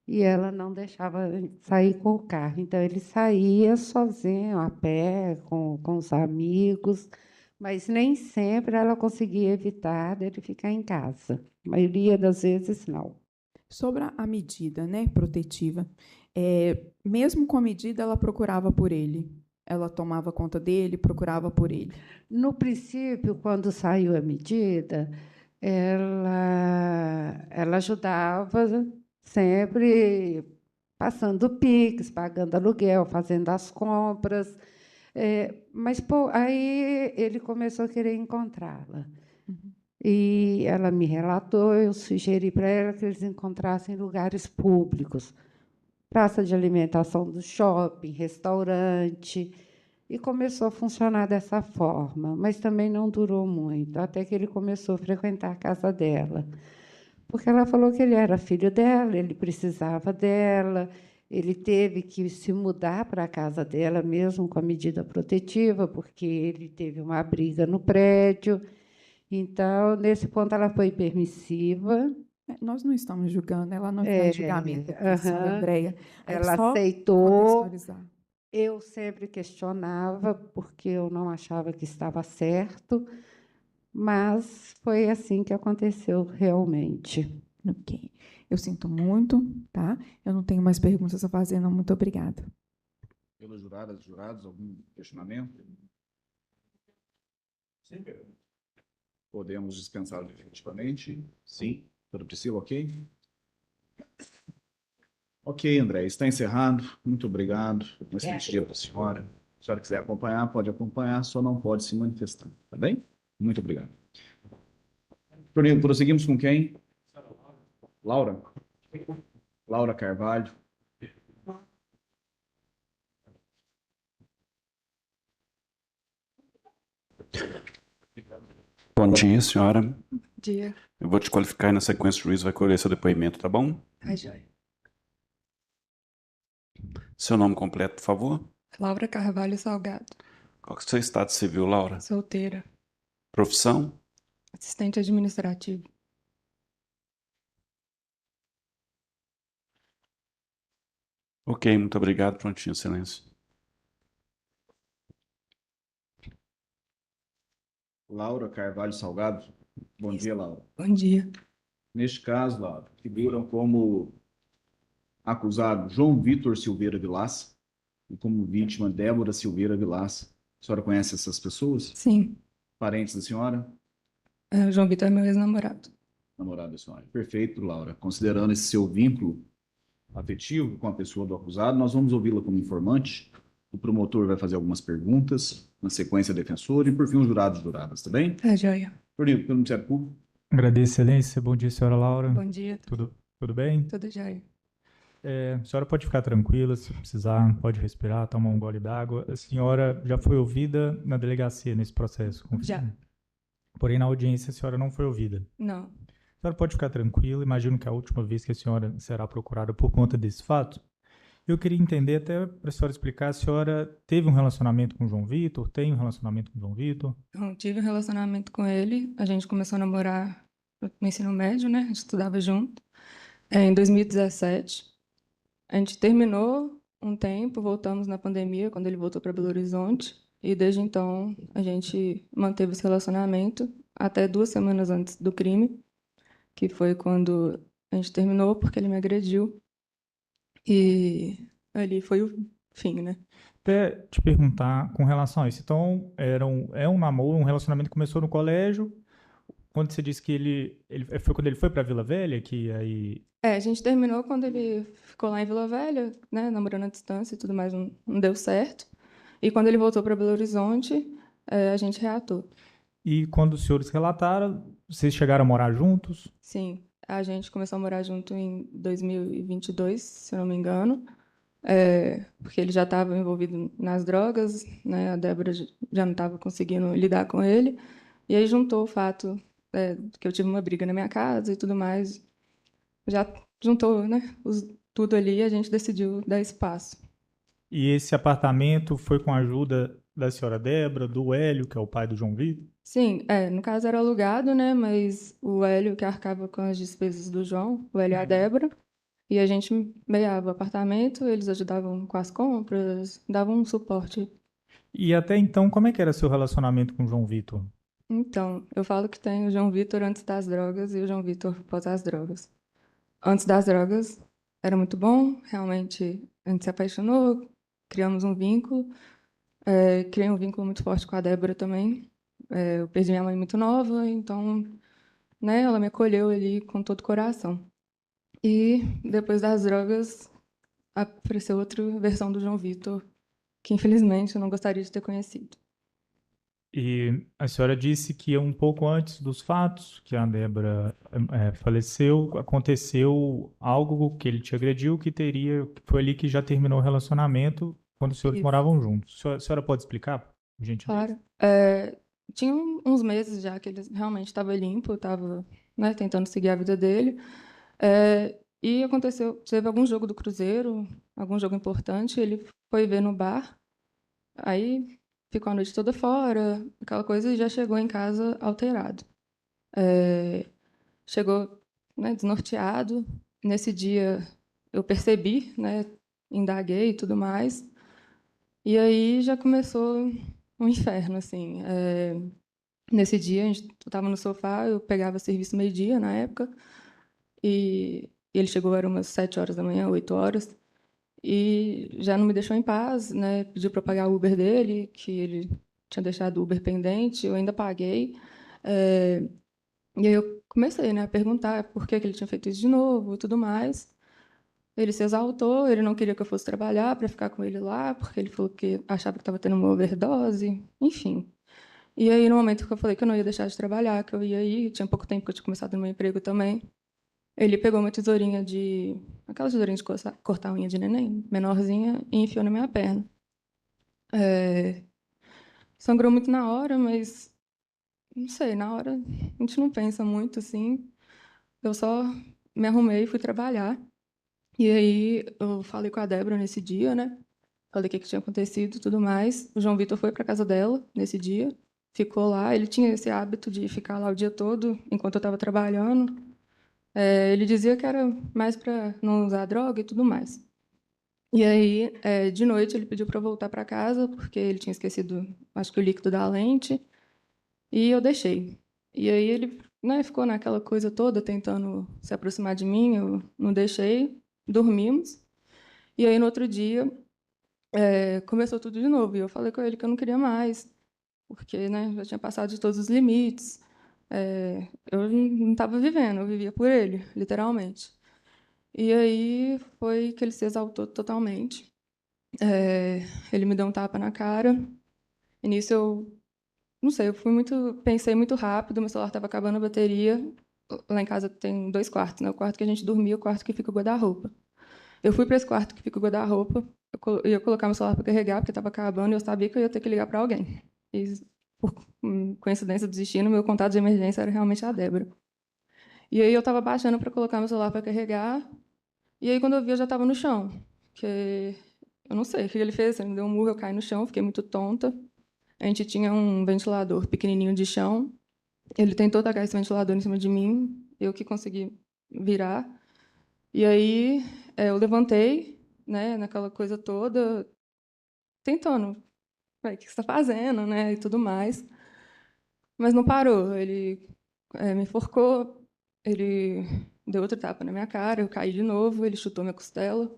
e ela não deixava sair com o carro. Então ele saía sozinho, a pé, com os amigos, mas nem sempre ela conseguia evitar dele ficar em casa. A maioria das vezes, não. Sobre a medida, né, protetiva, mesmo com a medida, ela procurava por ele. Ela tomava conta dele, procurava por ele. No princípio, quando saiu a medida, ela ajudava sempre passando o Pix, pagando aluguel, fazendo as compras. Mas pô, aí ele começou a querer encontrá-la. E ela me relatou, eu sugeri para ela que eles encontrassem lugares públicos, praça de alimentação do shopping, restaurante, e começou a funcionar dessa forma, mas também não durou muito, até que ele começou a frequentar a casa dela. Porque ela falou que ele era filho dela, ele precisava dela, ele teve que se mudar para a casa dela, mesmo com a medida protetiva, porque ele teve uma briga no prédio. Então, nesse ponto, ela foi permissiva. Nós não estamos julgando, ela não está em julgamento da professora Aham. Andréia. É Ela só aceitou. contextualizar. Eu sempre questionava, porque eu não achava que estava certo, mas foi assim que aconteceu realmente. Ok. Eu sinto muito, tá? Eu não tenho mais perguntas a fazer, não. Muito obrigada. Pelas juradas, jurados, algum questionamento? Sim. Podemos dispensar definitivamente? Sim. Doutora Priscila, ok? Ok, André, está encerrado. Muito obrigado. Um excelente dia para a senhora. Se a senhora quiser acompanhar, pode acompanhar, só não pode se manifestar, tá bem? Muito obrigado. Toninho, prosseguimos com quem? Laura? Laura Carvalho. Bom dia, senhora. Dia. Eu vou te qualificar e na sequência o juiz vai colher seu depoimento, tá bom? Tá, joia. Seu nome completo, por favor. Laura Carvalho Salgado. Qual que é o seu estado civil, Laura? Solteira. Profissão? Assistente administrativo. Ok, muito obrigado. Prontinho, silêncio. Laura Carvalho Salgado. Bom dia, Laura. Bom dia. Neste caso, Laura, figuram como acusado João Vitor Silveira Vilaça e como vítima Débora Silveira Vilaça. A senhora conhece essas pessoas? Sim. Parentes da senhora? O João Vitor é meu ex-namorado. Namorado da senhora. Perfeito, Laura. Considerando esse seu vínculo afetivo com a pessoa do acusado, nós vamos ouvi-la como informante. O promotor vai fazer algumas perguntas, na sequência, defensor e, por fim, os jurados e juradas, tá bem? Tá, joia. Toninho, pelo Ministério Público. Agradeço, excelência. Bom dia, senhora Laura. Bom dia. Tudo bem? Tudo joia. A senhora pode ficar tranquila, se precisar, pode respirar, tomar um gole d'água. A senhora já foi ouvida na delegacia nesse processo? Já. Porém, na audiência, a senhora não foi ouvida. Não. A senhora pode ficar tranquila, imagino que é a última vez que a senhora será procurada por conta desse fato. Eu queria entender, até para a senhora explicar, a senhora teve um relacionamento com o João Vitor? Tem um relacionamento com o João Vitor? Eu tive um relacionamento com ele. A gente começou a namorar no ensino médio, né? A gente estudava junto. Em 2017. A gente terminou um tempo, voltamos na pandemia, quando ele voltou para Belo Horizonte. E desde então a gente manteve esse relacionamento até 2 semanas antes do crime, que foi quando a gente terminou porque ele me agrediu. E ali foi o fim, né? Até te perguntar com relação a isso. Então, é um namoro, um relacionamento que começou no colégio. Quando você disse que foi quando ele foi para Vila Velha, que aí. A gente terminou quando ele ficou lá em Vila Velha, né, namorando à distância e tudo mais, não deu certo. E quando ele voltou para Belo Horizonte, a gente reatou. E quando os senhores relataram, vocês chegaram a morar juntos? Sim, a gente começou a morar junto em 2022, se eu não me engano, porque ele já estava envolvido nas drogas, né, a Débora já não estava conseguindo lidar com ele, e aí juntou o fato que eu tive uma briga na minha casa e tudo mais, já juntou, né, tudo ali e a gente decidiu dar espaço. E esse apartamento foi com a ajuda da senhora Débora, do Hélio, que é o pai do João Vitor? Sim, no caso era alugado, né, mas o Hélio que arcava com as despesas do João, o Hélio e a Débora, e a gente meiava o apartamento, eles ajudavam com as compras, davam um suporte. E até então, como é que era seu relacionamento com o João Vitor? Então, eu falo que tem o João Vitor antes das drogas e o João Vitor após as drogas. Antes das drogas era muito bom, realmente a gente se apaixonou, criamos um vínculo, criei um vínculo muito forte com a Débora também. Eu perdi minha mãe muito nova, então, né, ela me acolheu ali com todo o coração. E depois das drogas apareceu outra versão do João Vitor, que infelizmente eu não gostaria de ter conhecido. E a senhora disse que um pouco antes dos fatos, que a Débora faleceu, aconteceu algo que ele te agrediu, que foi ali que já terminou o relacionamento, quando os senhores Isso. moravam juntos. A senhora pode explicar, por gentileza? Claro. Tinha uns meses já que ele realmente estava limpo, estava, né, tentando seguir a vida dele. E aconteceu, teve algum jogo do Cruzeiro, algum jogo importante, ele foi ver no bar, aí ficou a noite toda fora, aquela coisa, e já chegou em casa alterado. Chegou, né, desnorteado. Nesse dia eu percebi, né, indaguei e tudo mais. E aí já começou um inferno, assim. Nesse dia, a gente estava no sofá, eu pegava serviço meio-dia na época, e ele chegou, era umas 7 horas da manhã, 8 horas, e já não me deixou em paz, né? Pediu para pagar o Uber dele, que ele tinha deixado o Uber pendente, eu ainda paguei. E aí eu comecei, né, a perguntar por que ele tinha feito isso de novo e tudo mais. Ele se exaltou, ele não queria que eu fosse trabalhar para ficar com ele lá, porque ele falou que achava que estava tendo uma overdose, enfim. E aí, no momento que eu falei que eu não ia deixar de trabalhar, que eu ia ir, tinha pouco tempo que eu tinha começado no meu emprego também, ele pegou uma tesourinha aquela tesourinha de cortar unha de neném, menorzinha, e enfiou na minha perna. Sangrou muito na hora, mas não sei, na hora a gente não pensa muito assim. Eu só me arrumei e fui trabalhar. E aí eu falei com a Débora nesse dia, né? Falei o que tinha acontecido e tudo mais. O João Vitor foi para casa dela nesse dia, ficou lá. Ele tinha esse hábito de ficar lá o dia todo enquanto eu estava trabalhando. Ele dizia que era mais para não usar droga e tudo mais. E aí, de noite, ele pediu para eu voltar para casa porque ele tinha esquecido, acho que o líquido da lente. E eu deixei. E aí ele, né, ficou naquela coisa toda, tentando se aproximar de mim, eu não deixei, dormimos. E aí, no outro dia, começou tudo de novo. E eu falei com ele que eu não queria mais, porque, né, já tinha passado de todos os limites. Eu não estava vivendo, eu vivia por ele, literalmente. E aí foi que ele se exaltou totalmente. Ele me deu um tapa na cara. E nisso eu não sei, pensei muito rápido, meu celular estava acabando a bateria. Lá em casa tem 2 quartos, né? O quarto que a gente dormia e o quarto que fica o guarda-roupa. Eu fui para esse quarto que fica o guarda-roupa, eu ia colocar meu celular para carregar, porque estava acabando, e eu sabia que eu ia ter que ligar para alguém. E, por coincidência do destino, meu contato de emergência era realmente a Débora. E aí eu estava baixando para colocar meu celular para carregar, e aí quando eu vi, eu já estava no chão. porque eu não sei o que ele fez. Ele me deu um murro, eu caí no chão, fiquei muito tonta. A gente tinha um ventilador pequenininho de chão. Ele tentou tacar esse ventilador em cima de mim, eu que consegui virar. E aí eu levantei, né, naquela coisa toda, tentando, "Ué, o que você está fazendo, né, e tudo mais. Mas não parou. Ele me enforcou, ele deu outro tapa na minha cara, eu caí de novo, ele chutou minha costela.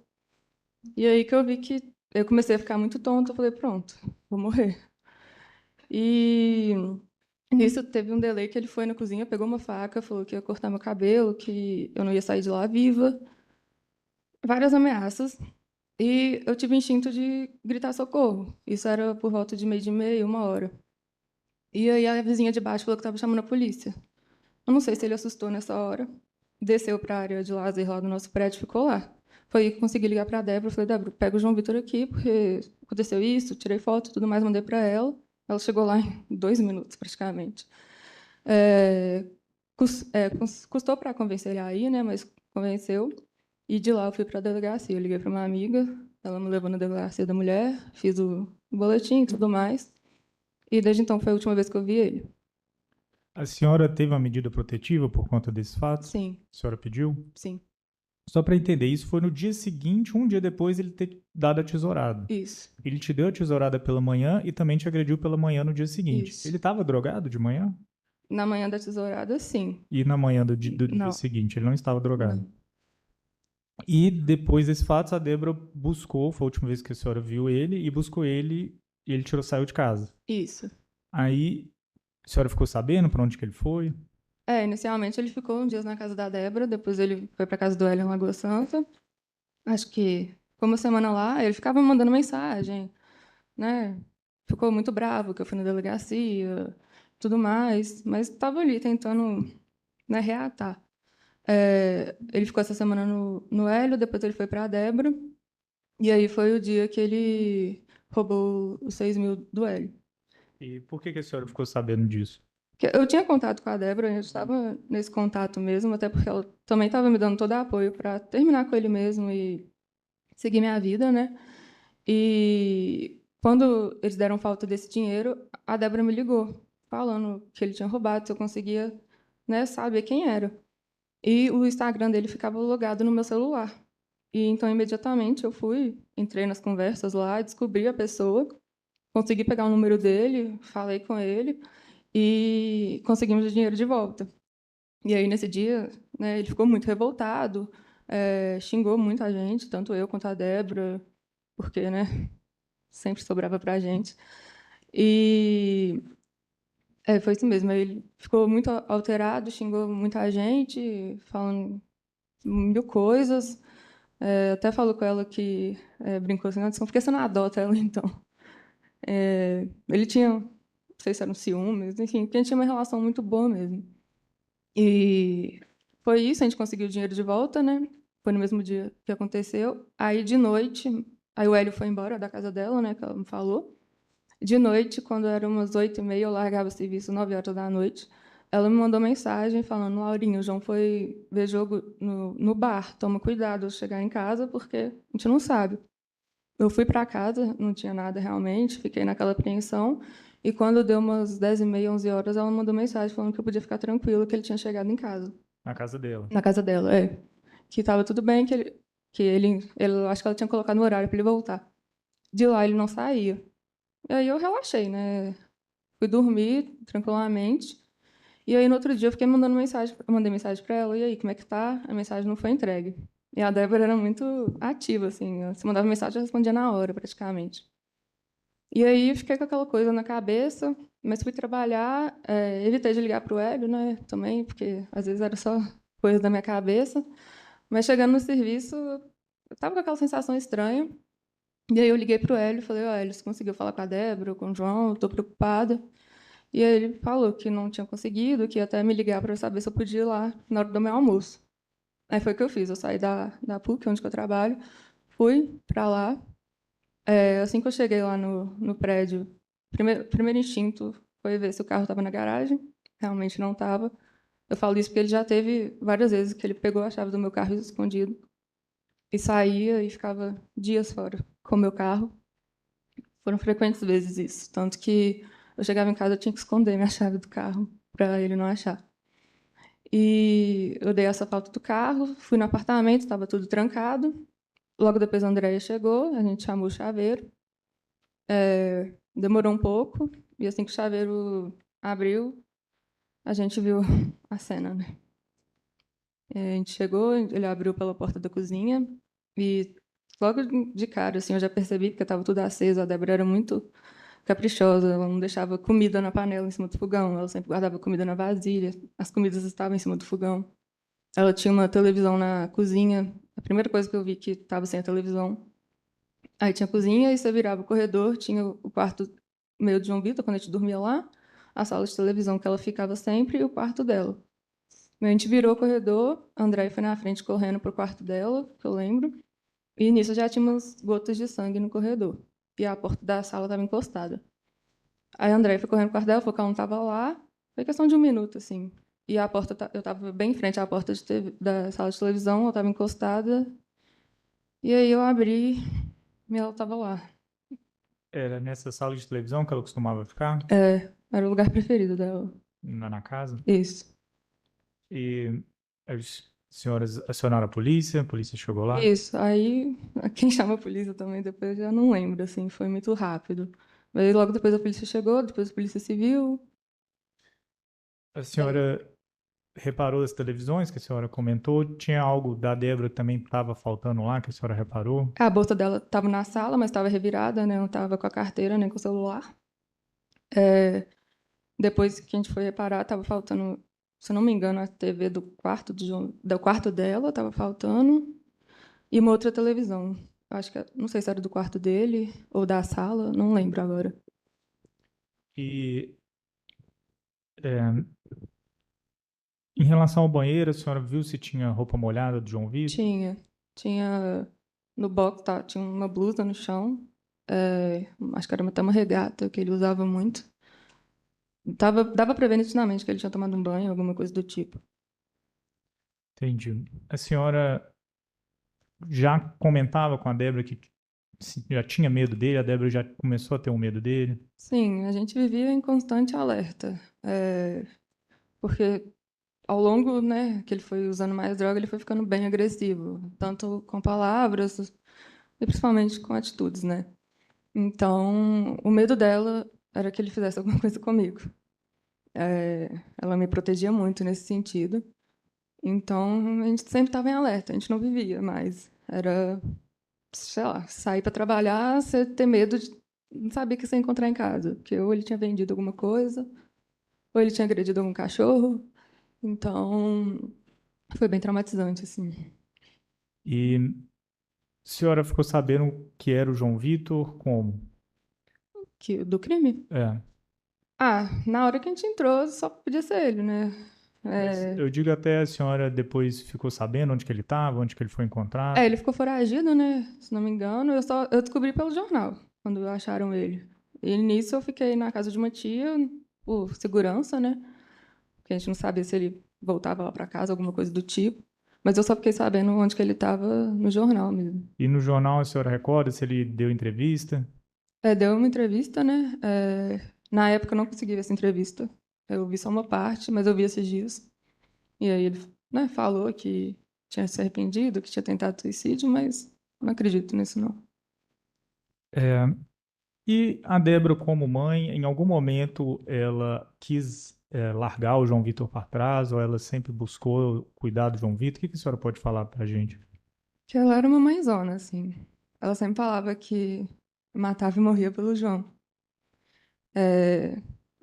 E aí que eu vi que eu comecei a ficar muito tonta, eu falei, pronto, vou morrer. E nisso teve um delay que ele foi na cozinha, pegou uma faca, falou que ia cortar meu cabelo, que eu não ia sair de lá viva. Várias ameaças. E eu tive instinto de gritar socorro. Isso era por volta de 12h30, 1h. E aí a vizinha de baixo falou que estava chamando a polícia. Eu não sei se ele assustou nessa hora. Desceu para a área de lazer lá do nosso prédio e ficou lá. Foi aí que eu consegui ligar para a Débora. Falei, Débora, pega o João Vitor aqui, porque aconteceu isso, tirei foto e tudo mais, mandei para ela. Ela chegou lá em 2 minutos, praticamente. Custou para convencer ele aí, né? Mas convenceu. E de lá eu fui para a delegacia. Eu liguei para uma amiga, ela me levou na delegacia da mulher, fiz o boletim e tudo mais. E desde então foi a última vez que eu vi ele. A senhora teve uma medida protetiva por conta desse fato? Sim, A senhora pediu? sim, Só para entender, isso foi no dia seguinte, um dia depois ele ter dado a tesourada. isso, Ele te deu a tesourada pela manhã e também te agrediu pela manhã no dia seguinte. Isso. Ele estava drogado de manhã? Na manhã da tesourada, sim. E na manhã do dia Não. seguinte, ele não estava drogado. Não. E depois desse fato, a Débora buscou, foi a última vez que a senhora viu ele, e buscou ele e ele saiu de casa. Isso. Aí, a senhora ficou sabendo para onde que ele foi? Inicialmente ele ficou uns dias na casa da Débora, depois ele foi para casa do Hélio em Lagoa Santa. Acho que ficou uma semana lá, ele ficava me mandando mensagem, né? Ficou muito bravo que eu fui na delegacia, tudo mais, mas estava ali tentando, né, reatar. Ele ficou essa semana no Hélio, depois ele foi para a Débora, e aí foi o dia que ele roubou os 6 mil do Hélio. E por que a senhora ficou sabendo disso? Porque eu tinha contato com a Débora, a gente estava nesse contato mesmo, até porque ela também estava me dando todo o apoio para terminar com ele mesmo e seguir minha vida, né? E quando eles deram falta desse dinheiro, a Débora me ligou, falando que ele tinha roubado, se eu conseguia, né, saber quem era. E o Instagram dele ficava logado no meu celular. E então, imediatamente, eu fui, entrei nas conversas lá, descobri a pessoa, consegui pegar o número dele, falei com ele e conseguimos o dinheiro de volta. E aí, nesse dia, né, ele ficou muito revoltado, xingou muita gente, tanto eu quanto a Débora, porque, né, sempre sobrava pra gente. E foi isso mesmo, ele ficou muito alterado, xingou muita gente, falando mil coisas. Até falou com ela que brincou assim, por que você não adota ela, então? Ele tinha, não sei se eram ciúmes, enfim, porque a gente tinha uma relação muito boa mesmo. E foi isso, a gente conseguiu o dinheiro de volta, né? Foi no mesmo dia que aconteceu. Aí, de noite, aí o Hélio foi embora da casa dela, né, que ela me falou. De noite, quando eram umas 8h30, eu largava o serviço 9h da noite, ela me mandou mensagem falando, Laurinha, o João foi ver jogo no bar, toma cuidado ao chegar em casa, porque a gente não sabe. Eu fui para casa, não tinha nada realmente, fiquei naquela apreensão, e quando deu umas 10h30, 11h, ela mandou mensagem falando que eu podia ficar tranquila, que ele tinha chegado em casa. Na casa dela. Na casa dela, que estava tudo bem, ele acho que ela tinha colocado no horário para ele voltar. De lá ele não saía. E aí eu relaxei, né? Fui dormir tranquilamente. E aí no outro dia eu fiquei mandando mensagem, eu mandei mensagem para ela, e aí, como é que tá? A mensagem não foi entregue. E a Débora era muito ativa, assim, se mandava mensagem, eu respondia na hora, praticamente. E aí fiquei com aquela coisa na cabeça, mas fui trabalhar, evitei de ligar para o Hélio, né, também, porque às vezes era só coisa da minha cabeça. Mas chegando no serviço, eu estava com aquela sensação estranha. E aí eu liguei para o Hélio e falei, Hélio, você conseguiu falar com a Débora, com o João? Eu estou preocupada. E aí ele falou que não tinha conseguido, que ia até me ligar para saber se eu podia ir lá na hora do meu almoço. Aí foi o que eu fiz, eu saí da PUC, onde que eu trabalho, fui para lá. Assim que eu cheguei lá no prédio, primeiro instinto foi ver se o carro estava na garagem. Realmente não estava. Eu falo isso porque ele já teve várias vezes que ele pegou a chave do meu carro escondido. e saía e ficava dias fora com o meu carro. Foram frequentes vezes isso. Tanto que eu chegava em casa, eu tinha que esconder minha chave do carro para ele não achar. E eu dei essa falta do carro, fui no apartamento, estava tudo trancado. Logo depois a Andréia chegou, a gente chamou o chaveiro. Demorou um pouco, e assim que o chaveiro abriu, a gente viu a cena, né? A gente chegou, ele abriu pela porta da cozinha, e logo de cara, assim, eu já percebi que estava tudo aceso. A Débora era muito caprichosa, ela não deixava comida na panela em cima do fogão, ela sempre guardava comida na vasilha, as comidas estavam em cima do fogão. Ela tinha uma televisão na cozinha, a primeira coisa que eu vi que estava sem a televisão. Aí tinha a cozinha, e você virava o corredor, tinha o quarto meu de João Vitor, quando a gente dormia lá, a sala de televisão que ela ficava sempre e o quarto dela. A gente virou o corredor, a Andréia foi na frente correndo pro quarto dela, que eu lembro, e nisso já tinha umas gotas de sangue no corredor. E a porta da sala estava encostada. Aí a Andréia foi correndo pro quarto dela, falou que ela não estava lá. Foi questão de um minuto, assim. E a porta, eu estava bem em frente à porta da sala de televisão, ela estava encostada. E aí eu abri e ela estava lá. Era nessa sala de televisão que ela costumava ficar, Era o lugar preferido dela. na casa. Isso. E as senhoras acionaram a polícia chegou lá. Isso. Aí, quem chama a polícia também depois eu já não lembro, assim, foi muito rápido. Aí logo depois a polícia chegou, depois a polícia civil. A senhora reparou das televisões que a senhora comentou? Tinha algo da Débora que também estava faltando lá, que a senhora reparou? A bolsa dela estava na sala, mas estava revirada, né? Não estava com a carteira nem com o celular. Depois que a gente foi reparar, estava faltando, se eu não me engano, a TV do quarto, do quarto dela estava faltando, e uma outra televisão. Acho que, não sei se era do quarto dele ou da sala, não lembro agora. E é, em relação ao banheiro, a senhora viu se tinha roupa molhada do João Vitor? Tinha no box, tá, tinha uma blusa no chão, acho que era até uma regata que ele usava muito. Dava para ver nitidamente que ele tinha tomado um banho, alguma coisa do tipo. Entendi. A senhora já comentava com a Débora que já tinha medo dele, a Débora já começou a ter um medo dele? Sim, a gente vivia em constante alerta, porque ao longo, né, que ele foi usando mais droga, ele foi ficando bem agressivo, tanto com palavras e principalmente com atitudes, né? Então, o medo dela era que ele fizesse alguma coisa comigo. Ela me protegia muito nesse sentido. Então, a gente sempre estava em alerta, a gente não vivia mais. Era, sei lá, sair para trabalhar, você ter medo de não saber o que você ia encontrar em casa, porque ou ele tinha vendido alguma coisa, ou ele tinha agredido algum cachorro. Então, foi bem traumatizante, assim. E a senhora ficou sabendo que era o João Vitor como? Do crime? É. Na hora que a gente entrou, só podia ser ele, né? Mas eu digo até a senhora depois ficou sabendo onde que ele estava, onde que ele foi encontrado. Ele ficou foragido, né? Se não me engano. Eu descobri pelo jornal, quando acharam ele. E nisso eu fiquei na casa de uma tia, por segurança, né? Porque a gente não sabia se ele voltava lá para casa, alguma coisa do tipo. Mas eu só fiquei sabendo onde que ele estava no jornal mesmo. E no jornal a senhora recorda se ele deu entrevista? Deu uma entrevista, né? Na época eu não consegui ver essa entrevista. Eu vi só uma parte, mas eu vi esses dias. E aí ele, né, falou que tinha se arrependido, que tinha tentado suicídio, mas não acredito nisso, não. É. E a Débora, como mãe, em algum momento ela quis largar o João Vitor para trás, ou ela sempre buscou cuidar do João Vitor? O que que a senhora pode falar para a gente? Que ela era uma mãezona, assim. Ela sempre falava que matava e morria pelo João. É,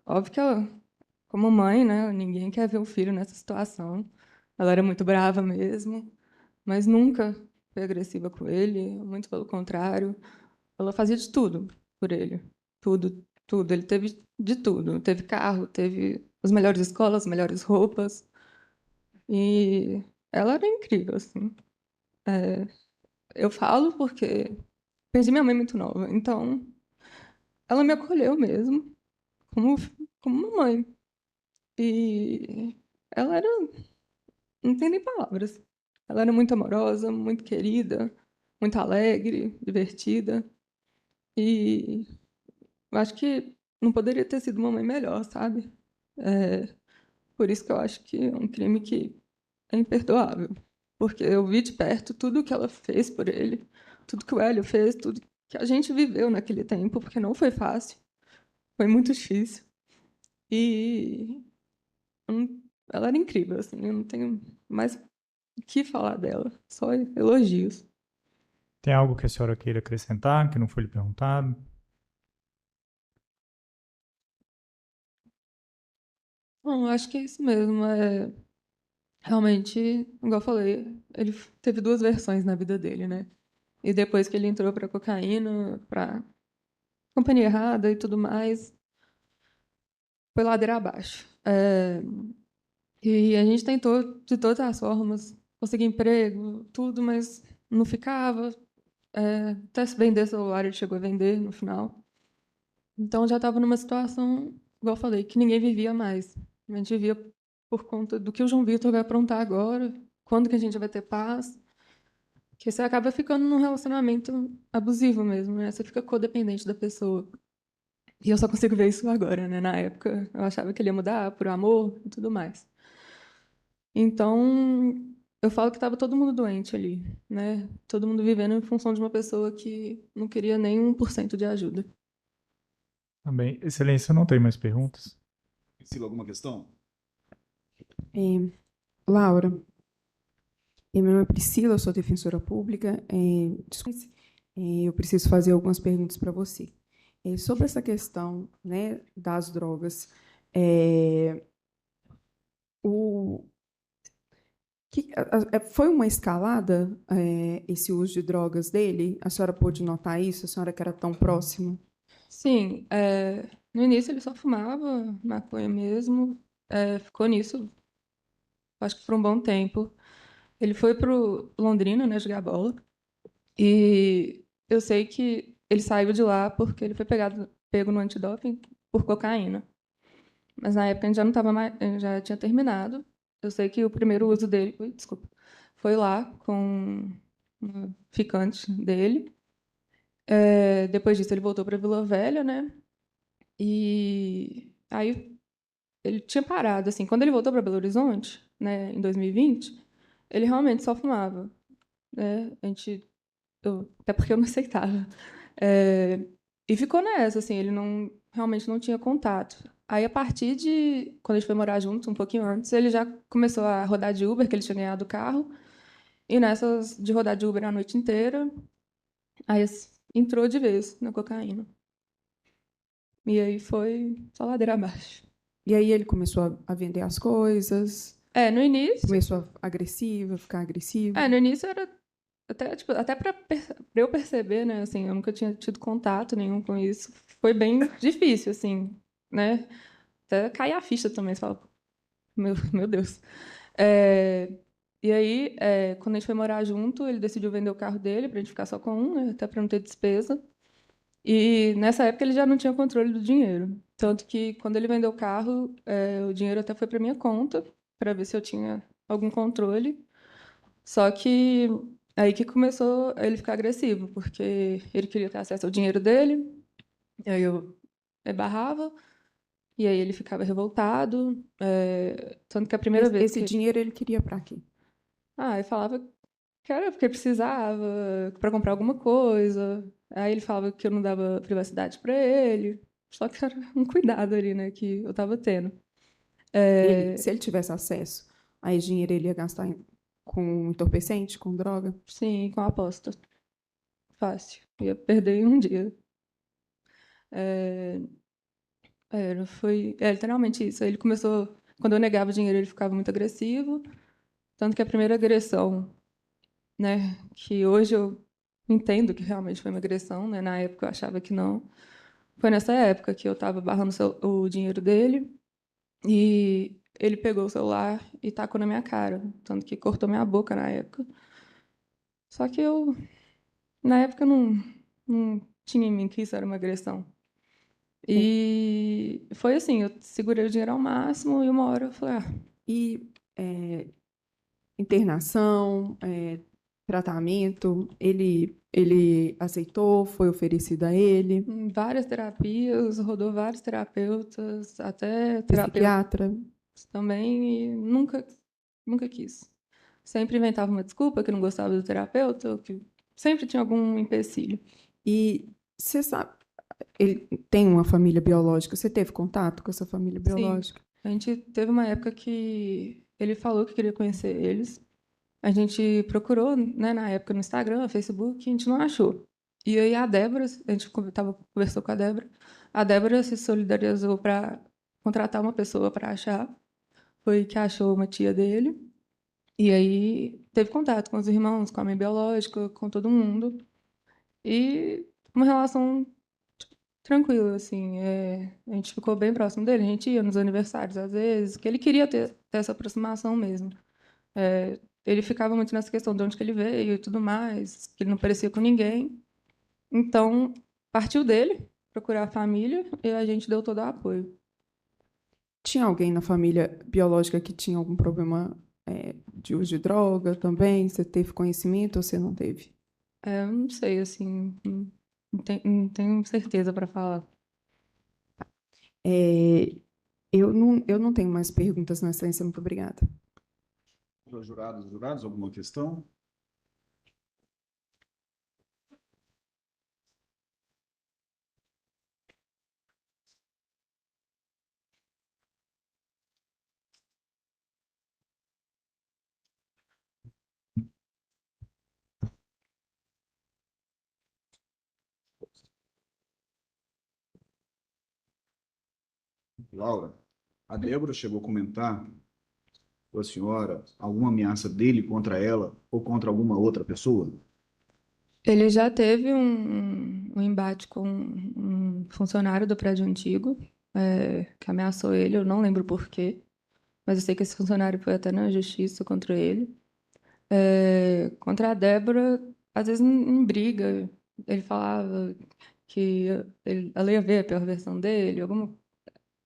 óbvio que ela, como mãe, né, ninguém quer ver o filho nessa situação. Ela era muito brava mesmo, mas nunca foi agressiva com ele, muito pelo contrário. Ela fazia de tudo por ele. Tudo, tudo. Ele teve de tudo. Teve carro, teve as melhores escolas, as melhores roupas. E ela era incrível, assim. Eu falo porque perdi minha mãe muito nova. Então, ela me acolheu mesmo, como, como uma mãe. E ela era. Não tem nem palavras. Ela era muito amorosa, muito querida. muito alegre, divertida. E eu acho que não poderia ter sido uma mãe melhor, sabe? Por isso que eu acho que é um crime que é imperdoável. Porque eu vi de perto tudo que ela fez por ele, tudo que o Hélio fez, tudo que a gente viveu naquele tempo, porque não foi fácil, foi muito difícil. E ela era incrível, assim, eu não tenho mais o que falar dela, só elogios. Tem algo que a senhora queira acrescentar, que não foi lhe perguntado? Não, eu acho que é isso mesmo. Realmente, igual eu falei, ele teve duas versões na vida dele, né? E depois que ele entrou pra cocaína, pra companhia errada e tudo mais, foi ladeira abaixo. E a gente tentou, de todas as formas, conseguir emprego, tudo, mas não ficava. Até se vender celular, ele chegou a vender no final. Então já estava numa situação, igual eu falei, que ninguém vivia mais. A gente vivia por conta do que o João Vitor vai aprontar agora, quando que a gente vai ter paz. Que você acaba ficando num relacionamento abusivo mesmo, né? Você fica codependente da pessoa. E eu só consigo ver isso agora, né? Na época, eu achava que ele ia mudar por amor e tudo mais. Então, eu falo que estava todo mundo doente ali, né? Todo mundo vivendo em função de uma pessoa que não queria nem 1% de ajuda. Também. Excelência, não tem mais perguntas? Priscila, alguma questão? Laura, meu nome é Priscila, eu sou defensora pública. Eu preciso fazer algumas perguntas para você. Sobre essa questão, né, das drogas, o, foi uma escalada, esse uso de drogas dele? A senhora pôde notar isso? A senhora que era tão próxima? Sim, no início ele só fumava maconha mesmo, ficou nisso, acho que por um bom tempo. Ele foi pro Londrina, né, jogar bola, e eu sei que ele saiu de lá porque ele foi pego no antidoping por cocaína. Mas na época a gente já não estava mais, já tinha terminado. Eu sei que o primeiro uso dele, ui, desculpa, foi lá com uma ficante dele. Depois disso ele voltou para Vila Velha, né? E aí ele tinha parado, assim. Quando ele voltou para Belo Horizonte, né, em 2020, ele realmente só fumava, né? Até porque eu não aceitava. É, e ficou nessa, assim, ele realmente não tinha contato. Aí, a partir de quando a gente foi morar junto, um pouquinho antes, ele já começou a rodar de Uber, que ele tinha ganhado o carro. E nessas de rodar de Uber a noite inteira, aí entrou de vez na cocaína. E aí foi só ladeira abaixo. E aí ele começou a vender as coisas, No início, começou a ficar agressivo. no início era até, tipo, até para eu perceber, né, assim, eu nunca tinha tido contato nenhum com isso. Foi bem difícil, assim, né? Até cair a ficha também, você fala, meu Deus. E aí, quando a gente foi morar junto, ele decidiu vender o carro dele para a gente ficar só com um, né, até para não ter despesa. E nessa época ele já não tinha controle do dinheiro. Tanto que quando ele vendeu o carro, o dinheiro até foi para minha conta, para ver se eu tinha algum controle. Só que aí que começou a ele ficar agressivo, porque ele queria ter acesso ao dinheiro dele, e aí eu barrava, e aí ele ficava revoltado. Tanto que a primeira vez Esse dinheiro ele queria para quê? eu falava que era porque precisava para comprar alguma coisa. Aí ele falava que eu não dava privacidade para ele. Só que era um cuidado ali, né, que eu estava tendo. Se ele tivesse acesso a esse dinheiro, ele ia gastar com entorpecente, com droga? Sim, com a aposta. Fácil. Ia perder em um dia. Foi literalmente isso. Aí ele começou, quando eu negava o dinheiro, ele ficava muito agressivo. Tanto que a primeira agressão, né, que hoje eu entendo que realmente foi uma agressão, né, na época eu achava que não. Foi nessa época que eu estava barrando o dinheiro dele e ele pegou o celular e tacou na minha cara, tanto que cortou minha boca na época. Só que na época, não tinha em mim que isso era uma agressão. E foi assim, eu segurei o dinheiro ao máximo e uma hora eu falei, E internação, tratamento? Ele aceitou? Foi oferecido a ele? Em várias terapias, rodou vários terapeutas, até terapeutas Psiquiatra? também, e nunca quis. Sempre inventava uma desculpa que não gostava do terapeuta, ou que sempre tinha algum empecilho. E você sabe, ele tem uma família biológica? Você teve contato com essa família biológica? A gente teve uma época que ele falou que queria conhecer eles. A gente procurou, né, na época no Instagram, no Facebook, e a gente não achou. E aí a Débora, a gente conversou com a Débora se solidarizou para contratar uma pessoa para achar. Foi que achou uma tia dele. E aí teve contato com os irmãos, com a mãe biológica, com todo mundo. E uma relação tranquila, assim. A gente ficou bem próximo dele. A gente ia nos aniversários, às vezes, que ele queria ter essa aproximação mesmo. Ele ficava muito nessa questão de onde que ele veio e tudo mais, que ele não parecia com ninguém. Então, partiu dele procurar a família e a gente deu todo o apoio. Tinha alguém na família biológica que tinha algum problema de uso de droga também? Você teve conhecimento ou você não teve? Eu não sei, assim, não tenho certeza para falar. Eu não tenho mais perguntas, Não, Excelência. Muito obrigada. Jurados, alguma questão? Laura, a Débora chegou a comentar com a senhora alguma ameaça dele contra ela ou contra alguma outra pessoa? Ele já teve um embate com um funcionário do prédio antigo, que ameaçou ele, eu não lembro por quê, mas eu sei que esse funcionário foi até na justiça contra ele. Contra a Débora, às vezes em briga, ele falava que ela ia ver a pior versão dele, alguma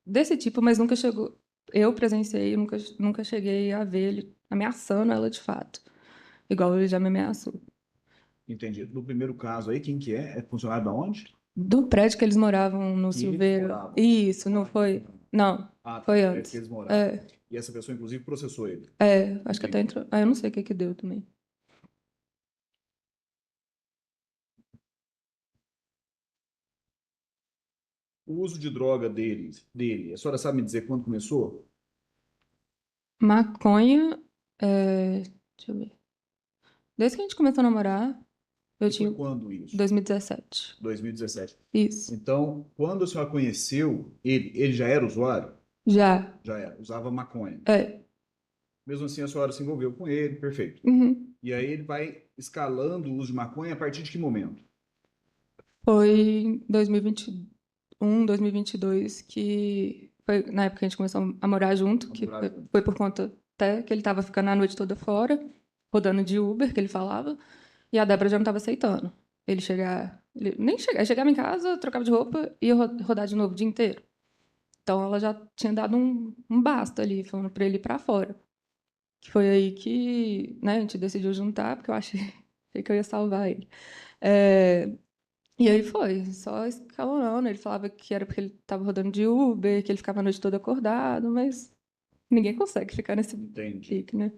desse tipo, mas nunca chegou. Eu presenciei, nunca cheguei a ver ele ameaçando ela de fato, igual ele já me ameaçou. Entendi. No primeiro caso aí, quem que é? É funcionário da onde? Do prédio que eles moravam no Que eles Silveiro. moravam. Isso, não foi? Não, Ah, tá. foi É antes. que eles moravam. E essa pessoa, inclusive, processou ele. Acho que até entrou. Eu não sei o que deu também. O uso de droga dele, a senhora sabe me dizer quando começou? Maconha, deixa eu ver. Desde que a gente começou a namorar, eu E tinha foi quando isso? 2017. 2017. Isso. Então, quando a senhora conheceu ele já era usuário? Já. Já era, usava maconha. É. Mesmo assim, a senhora se envolveu com ele, perfeito. Uhum. E aí ele vai escalando o uso de maconha a partir de que momento? Foi em 2021, 2022, que foi na época que a gente começou a morar junto, que foi por conta até que ele estava ficando a noite toda fora, rodando de Uber, que ele falava, e a Débora já não estava aceitando. Ele nem chegava, ele chegava em casa, trocava de roupa e ia rodar de novo o dia inteiro. Então ela já tinha dado um basta ali, falando para ele ir para fora. Que foi aí que, né, a gente decidiu juntar, porque eu achei que eu ia salvar ele. E aí foi, só escalonando. Ele falava que era porque ele estava rodando de Uber, que ele ficava a noite toda acordado, mas ninguém consegue ficar nesse Entendi. pique, né?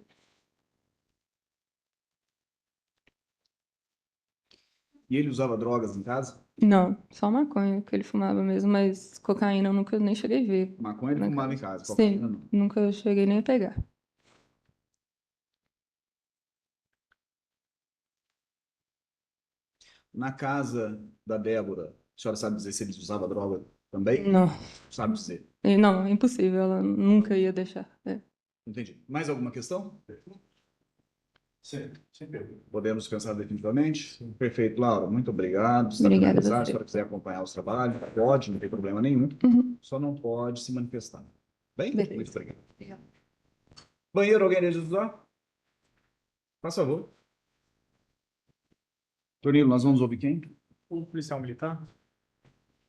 E ele usava drogas em casa? Não, só maconha que ele fumava mesmo, mas cocaína eu nunca nem cheguei a ver. Maconha ele na fumava em casa. casa, cocaína Sim, não. nunca cheguei nem a pegar. Na casa da Débora, a senhora sabe dizer se eles usavam droga também? Não, Sabe dizer. não, é impossível, ela nunca ia deixar. Entendi. Mais alguma questão? Sim, sem pergunta. Podemos pensar definitivamente? Perfeito, Laura. Muito obrigado. Está Obrigada a finalizado. Se a você. senhora quiser acompanhar os trabalhos, pode, não tem problema nenhum. Uhum. Só não pode se manifestar. Bem? Beleza. Muito obrigado. Obrigada. Banheiro, alguém deseja usar? Faz favor. Tornilo, nós vamos ouvir quem? O policial militar?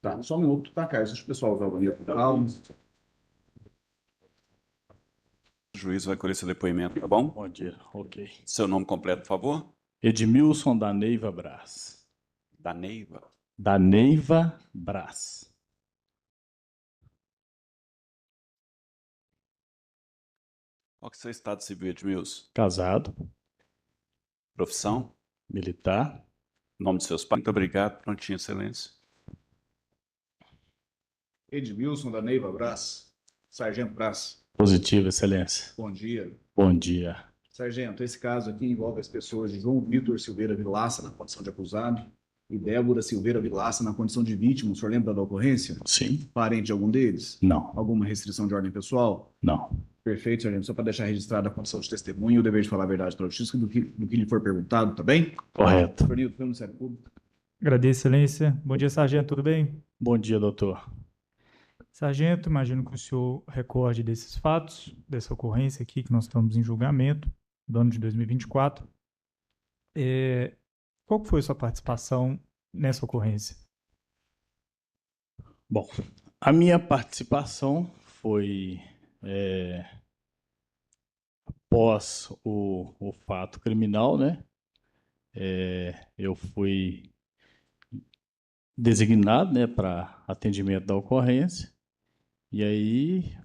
Tá, só um minuto, tá, Carlos? Deixa o pessoal usar o banheiro com calma. O juiz vai colher seu depoimento, tá bom? Bom dia, ok. Seu nome completo, por favor? Edmilson da Neiva Brás. Da Neiva. Da Neiva Brás. Qual que é o seu estado civil, Edmilson? Casado, Profissão? militar. Nome de seus pais? Muito obrigado. Prontinho, excelência. Edmilson da Neiva Brás. Sargento Brás. Positivo, excelência. Bom dia. Bom dia. Sargento, esse caso aqui envolve as pessoas de João Vitor Silveira Vilaça, na condição de acusado, e Débora Silveira Vilaça, na condição de vítima. O senhor lembra da ocorrência? Sim. Parente de algum deles? Não. Alguma restrição de ordem pessoal? Não. Perfeito, sargento. Só para deixar registrada a condição de testemunha e o dever de falar a verdade para o justiça do que lhe for perguntado, tá bem? Correto. Tornildo, pelo Ministério Público. Agradeço, excelência. Bom dia, sargento, tudo bem? Bom dia, doutor. Sargento, imagino que o senhor recorde desses fatos, dessa ocorrência aqui que nós estamos em julgamento, do ano de 2024. Qual que foi a sua participação nessa ocorrência? Bom, a minha participação foi após o fato criminal, né? Eu fui designado, né, para atendimento da ocorrência. E aí,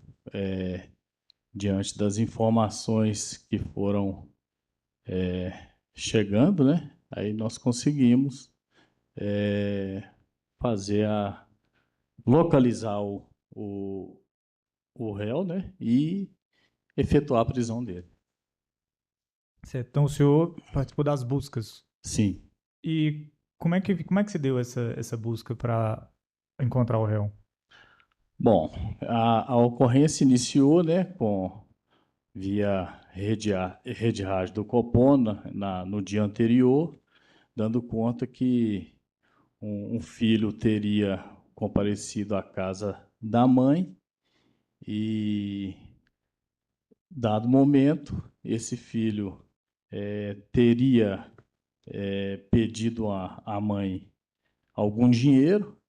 diante das informações que foram chegando, né, aí nós conseguimos localizar o réu, né, e efetuar a prisão dele. Certo. Então, o senhor participou das buscas. Sim. E como é que se deu essa busca para encontrar o réu? Bom, a ocorrência iniciou, né, via rede rádio do Copom no dia anterior, dando conta que um filho teria comparecido à casa da mãe e, dado momento, esse filho teria pedido à mãe algum dinheiro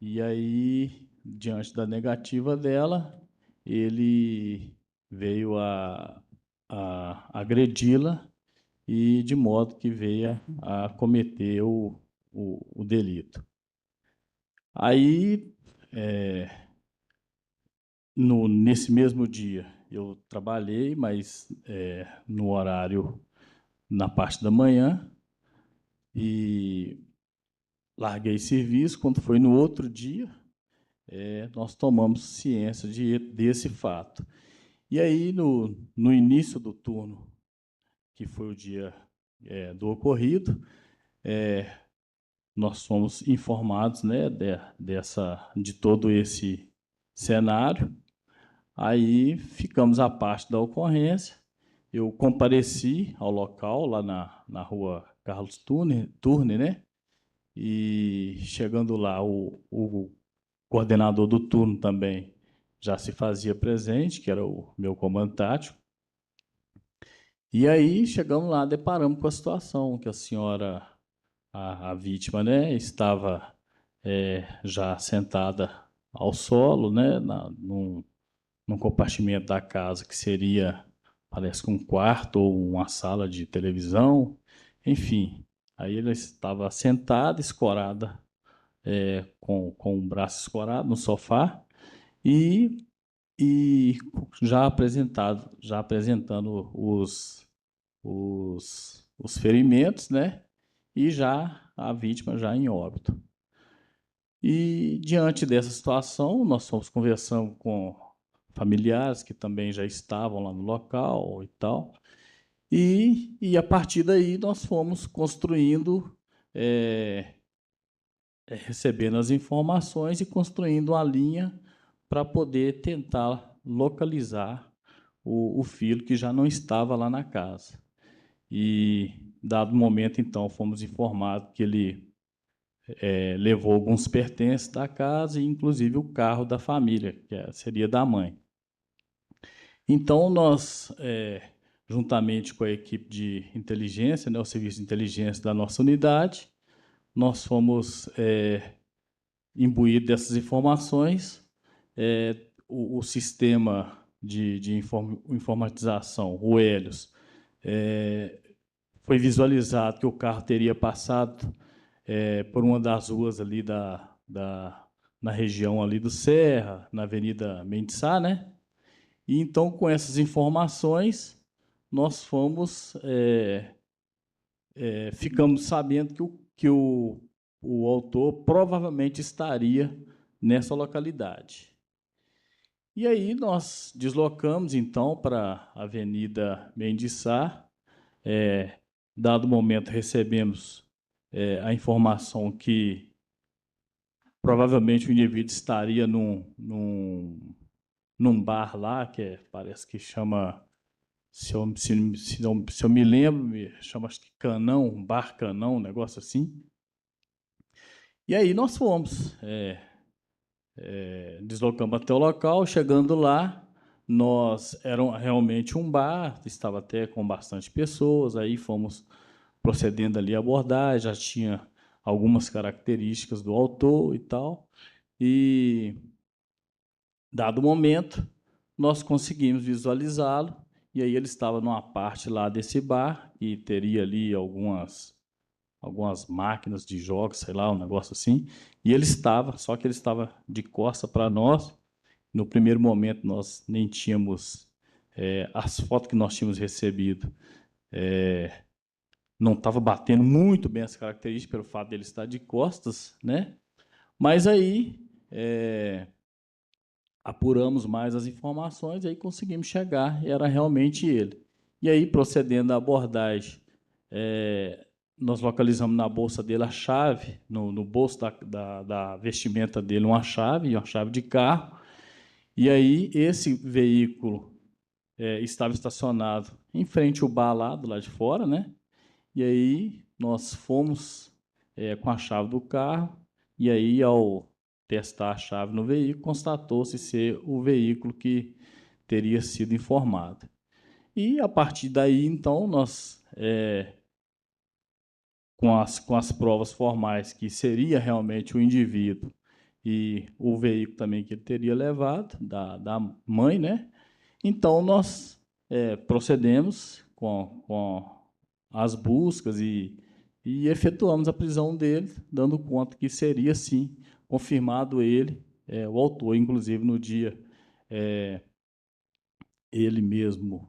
e aí, diante da negativa dela, ele veio a agredi-la e de modo que veio a cometer o delito. Aí, nesse mesmo dia, eu trabalhei, mas no horário, na parte da manhã, e larguei serviço. Quando foi no outro dia, nós tomamos ciência desse fato. E aí, no início do turno, que foi o dia do ocorrido, nós fomos informados, né, de todo esse cenário. Aí ficamos à parte da ocorrência. Eu compareci ao local, lá na rua Carlos Turner, né? E chegando lá, o coordenador do turno também já se fazia presente, que era o meu comando tático. E aí chegamos lá, deparamos com a situação que a senhora, a vítima, né, estava já sentada ao solo, né, num compartimento da casa que seria, parece que um quarto ou uma sala de televisão, enfim. Aí ela estava sentada, escorada, com o braço escorado no sofá e já apresentando os ferimentos, né? E já a vítima já em óbito. E diante dessa situação, nós fomos conversando com familiares que também já estavam lá no local e tal. E a partir daí nós fomos construindo, recebendo as informações e construindo uma linha para poder tentar localizar o filho que já não estava lá na casa. E, dado o momento, então, fomos informados que ele levou alguns pertences da casa, inclusive o carro da família, que seria da mãe. Então, nós, juntamente com a equipe de inteligência, né, o serviço de inteligência da nossa unidade, nós fomos imbuídos dessas informações. O sistema de informatização, o Helios, foi visualizado que o carro teria passado por uma das ruas ali na região ali do Serra, na Avenida Mendissá, né? E então, com essas informações, nós ficamos sabendo que o autor provavelmente estaria nessa localidade. E aí nós deslocamos, então, para a Avenida Mendissá. Dado o momento, recebemos a informação que provavelmente o indivíduo estaria num bar lá, parece que chama, se eu me lembro, chama acho que Canão, Bar Canão, um negócio assim. E aí nós fomos, deslocamos até o local. Chegando lá, era realmente um bar, estava até com bastante pessoas. Aí fomos procedendo ali a abordagem, já tinha algumas características do autor e tal. E, dado o momento, nós conseguimos visualizá-lo. E aí ele estava numa parte lá desse bar e teria ali algumas máquinas de jogos, sei lá, um negócio assim. E só que ele estava de costa para nós. No primeiro momento, nós nem tínhamos as fotos que nós tínhamos recebido. Não estava batendo muito bem as características pelo fato dele estar de costas, né? Mas aí apuramos mais as informações e aí conseguimos chegar, era realmente ele. E aí, procedendo à abordagem, nós localizamos na bolsa dele a chave, no bolso da vestimenta dele, uma chave de carro. E aí, esse veículo estava estacionado em frente ao bar lá, do lado de fora, né? E aí, nós fomos com a chave do carro, e aí, ao testar a chave no veículo, constatou-se ser o veículo que teria sido informado. E, a partir daí, então, nós, com as provas formais que seria realmente o indivíduo e o veículo também que ele teria levado, da mãe, né? Então, nós procedemos com as buscas e efetuamos a prisão dele, dando conta que seria, sim, confirmado ele, o autor. Inclusive, no dia, ele mesmo,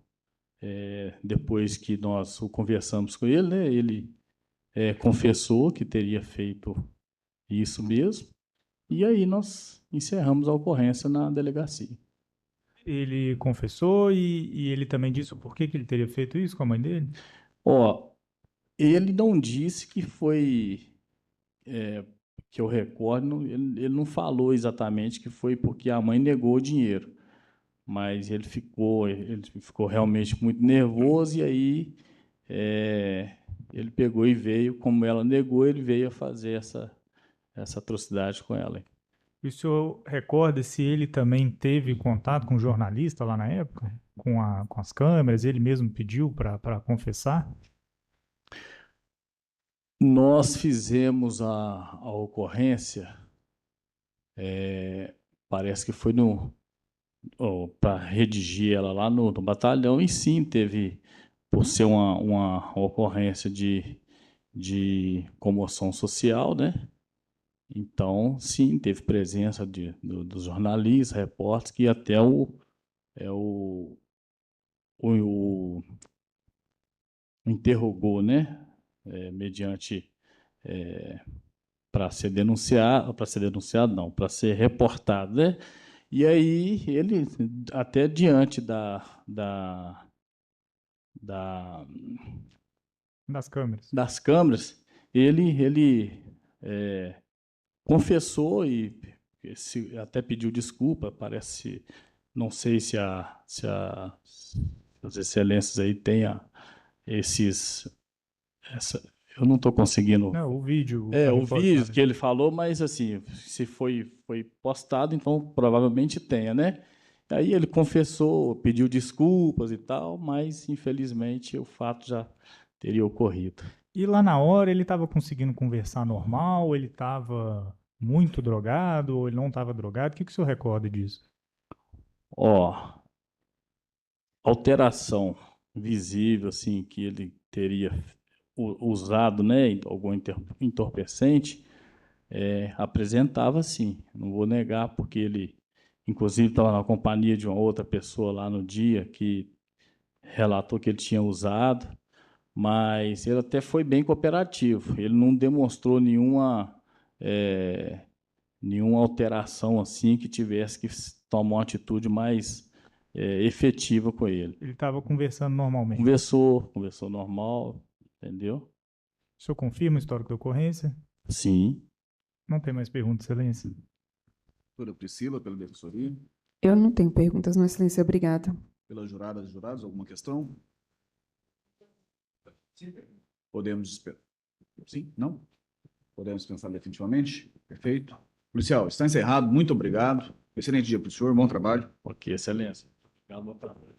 depois que nós o conversamos com ele, né, ele confessou que teria feito isso mesmo, e aí nós encerramos a ocorrência na delegacia. Ele confessou e ele também disse o porquê que ele teria feito isso com a mãe dele? Ó, ele não disse que foi, que eu recordo, ele não falou exatamente que foi porque a mãe negou o dinheiro, mas ele ficou realmente muito nervoso, e aí ele pegou e veio, como ela negou, ele veio a fazer essa atrocidade com ela. E o senhor recorda se ele também teve contato com o jornalista lá na época? Com as câmeras? Ele mesmo pediu para confessar? Nós fizemos a ocorrência, parece que foi para redigir ela lá no batalhão, e sim, teve, por ser uma ocorrência de comoção social, né? Então, sim, teve presença dos jornalistas, repórteres, que até o interrogou, né? Mediante para ser denunciado não, para ser reportado, né? E aí ele, até diante Das câmeras. das câmeras, ele confessou e até pediu desculpa. Parece, não sei se as excelências aí tenham eu não estou conseguindo. Não, o vídeo. O vídeo que ele falou, mas assim, se foi postado, então provavelmente tenha, né? Aí ele confessou, pediu desculpas e tal, mas infelizmente o fato já teria ocorrido. E lá na hora ele estava conseguindo conversar normal? Ele estava muito drogado ou ele não estava drogado? O que o senhor recorda disso? Alteração visível, assim, que ele teria usado, né, algum entorpecente, apresentava sim. Não vou negar, porque ele, inclusive, estava na companhia de uma outra pessoa lá no dia que relatou que ele tinha usado, mas ele até foi bem cooperativo. Ele não demonstrou nenhuma alteração assim que tivesse que tomar uma atitude mais efetiva com ele. Ele estava conversando normalmente. Conversou normal, entendeu? O senhor confirma o histórico da ocorrência? Sim. Não tem mais perguntas, Excelência. Doutora Priscila, pela defensoria. Eu não tenho perguntas, não, Excelência. Obrigada. Pelas juradas e jurados, alguma questão? Podemos dispensar? Sim? Não? Podemos dispensar definitivamente? Perfeito. Policial, está encerrado. Muito obrigado. Excelente dia para o senhor. Bom trabalho. Ok, Excelência. Obrigado, bom trabalho.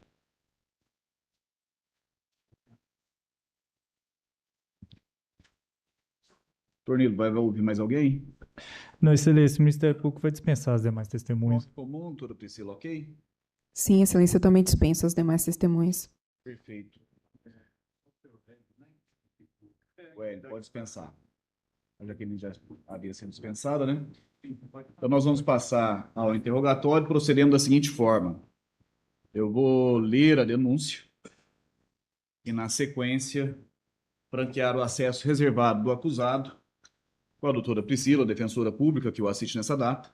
Tornilo, vai ouvir mais alguém? Não, Excelência, o Ministério Público vai dispensar as demais testemunhas. Ponto comum, doutora Priscila, ok? Sim, Excelência, eu também dispenso as demais testemunhas. Perfeito. Ué, pode dispensar. Já que ele já havia sido dispensada, né? Então, nós vamos passar ao interrogatório, procedendo da seguinte forma. Eu vou ler a denúncia e, na sequência, franquear o acesso reservado do acusado com a doutora Priscila, defensora pública, que o assiste nessa data.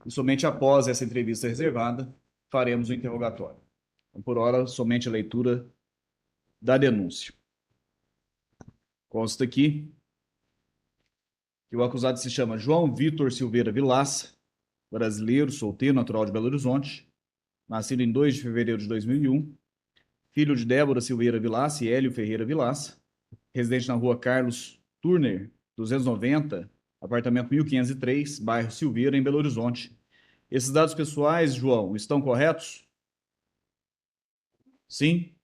E somente após essa entrevista reservada, faremos o interrogatório. Então, por hora, somente a leitura da denúncia. Consta aqui que o acusado se chama João Vitor Silveira Vilaça, brasileiro, solteiro, natural de Belo Horizonte, nascido em 2 de fevereiro de 2001, filho de Débora Silveira Vilaça e Hélio Ferreira Vilaça, residente na rua Carlos Turner, 290, apartamento 1503, bairro Silveira, em Belo Horizonte. Esses dados pessoais, João, estão corretos? Sim.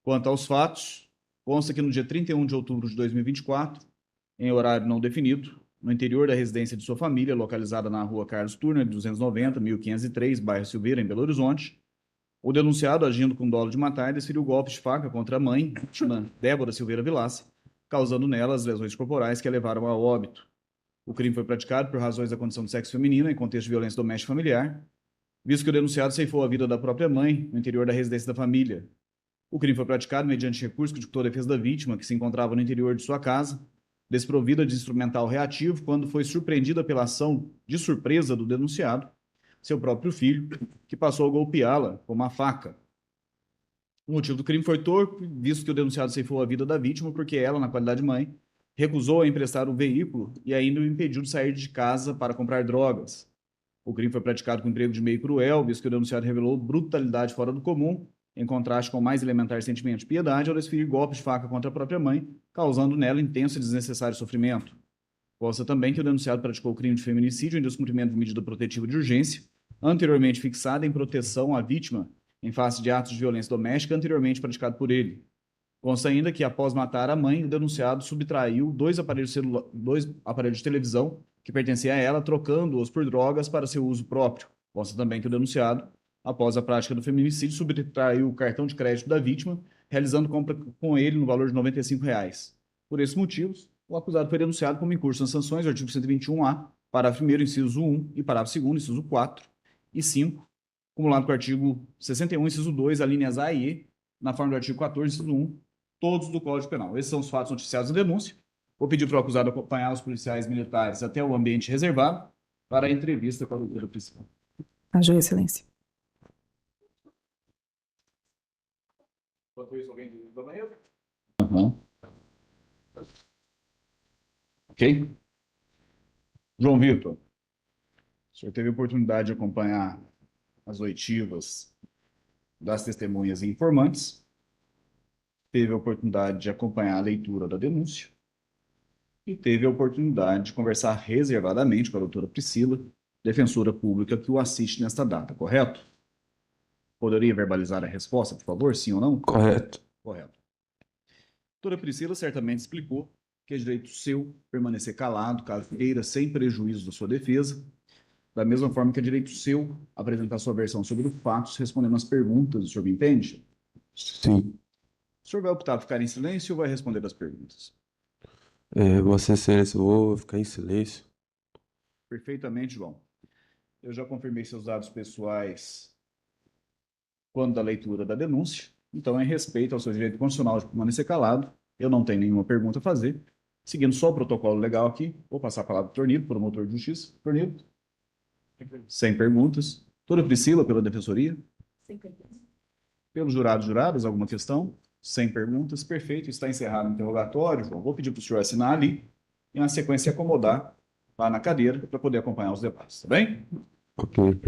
Quanto aos fatos, consta que no dia 31 de outubro de 2024, em horário não definido, no interior da residência de sua família, localizada na rua Carlos Turner, 290, 1503, bairro Silveira, em Belo Horizonte, o denunciado, agindo com dolo de matar, desferiu golpes de faca contra a mãe, vítima Débora Silveira Vilaça, causando nela as lesões corporais que a levaram a óbito. O crime foi praticado por razões da condição de sexo feminino em contexto de violência doméstica familiar, visto que o denunciado ceifou a vida da própria mãe no interior da residência da família. O crime foi praticado mediante recurso que dictou a defesa da vítima, que se encontrava no interior de sua casa, desprovida de instrumental reativo, quando foi surpreendida pela ação de surpresa do denunciado, seu próprio filho, que passou a golpeá-la com uma faca. O motivo do crime foi torpe, visto que o denunciado ceifou a vida da vítima, porque ela, na qualidade de mãe, recusou a emprestar o veículo e ainda o impediu de sair de casa para comprar drogas. O crime foi praticado com emprego de meio cruel, visto que o denunciado revelou brutalidade fora do comum, em contraste com o mais elementar sentimento de piedade, ao desferir golpes de faca contra a própria mãe, causando nela intenso e desnecessário sofrimento. Consta também que o denunciado praticou o crime de feminicídio em descumprimento de medida protetiva de urgência, anteriormente fixada em proteção à vítima em face de atos de violência doméstica anteriormente praticado por ele. Consta ainda que, após matar a mãe, o denunciado subtraiu dois aparelhos de televisão que pertenciam a ela, trocando-os por drogas para seu uso próprio. Consta também que o denunciado, após a prática do feminicídio, subtraiu o cartão de crédito da vítima, realizando compra com ele no valor de R$ 95. Por esses motivos, o acusado foi denunciado como incurso nas sanções do artigo 121-A, parágrafo 1º, inciso 1, e parágrafo 2º, inciso 4 e 5, acumulado com o artigo 61, inciso 2, alíneas A e E, na forma do artigo 14, inciso 1, todos do Código Penal. Esses são os fatos noticiados na denúncia. Vou pedir para o acusado acompanhar os policiais militares até o ambiente reservado para a entrevista com a doutora Priscila. Ajoia, Excelência. Enquanto isso, alguém do banheiro? Uhum. Ok? João Vitor, o senhor teve a oportunidade de acompanhar as oitivas das testemunhas e informantes, teve a oportunidade de acompanhar a leitura da denúncia e teve a oportunidade de conversar reservadamente com a doutora Priscila, defensora pública que o assiste nesta data, correto? Poderia verbalizar a resposta, por favor, sim ou não? Correto. Correto. A doutora Priscila certamente explicou que é direito seu permanecer calado, caso queira, sem prejuízo da sua defesa, da mesma forma que é direito seu apresentar sua versão sobre os fatos, respondendo às perguntas, o senhor me entende? Sim. O senhor vai optar por ficar em silêncio ou vai responder as perguntas? Vossa Excelência, eu vou ficar em silêncio. Perfeitamente, João. Eu já confirmei seus dados pessoais quando da leitura da denúncia. Então, em respeito ao seu direito constitucional de permanecer calado, eu não tenho nenhuma pergunta a fazer. Seguindo só o protocolo legal aqui, vou passar a palavra para o Tornillo, promotor de justiça. Tornillo. Sem perguntas. Doutora Priscila, pela defensoria. Sem perguntas. Pelos jurados e juradas, alguma questão? Sem perguntas. Perfeito. Está encerrado o interrogatório, João. Vou pedir para o senhor assinar ali e, na sequência, acomodar lá na cadeira para poder acompanhar os debates. Tá bem? Ok.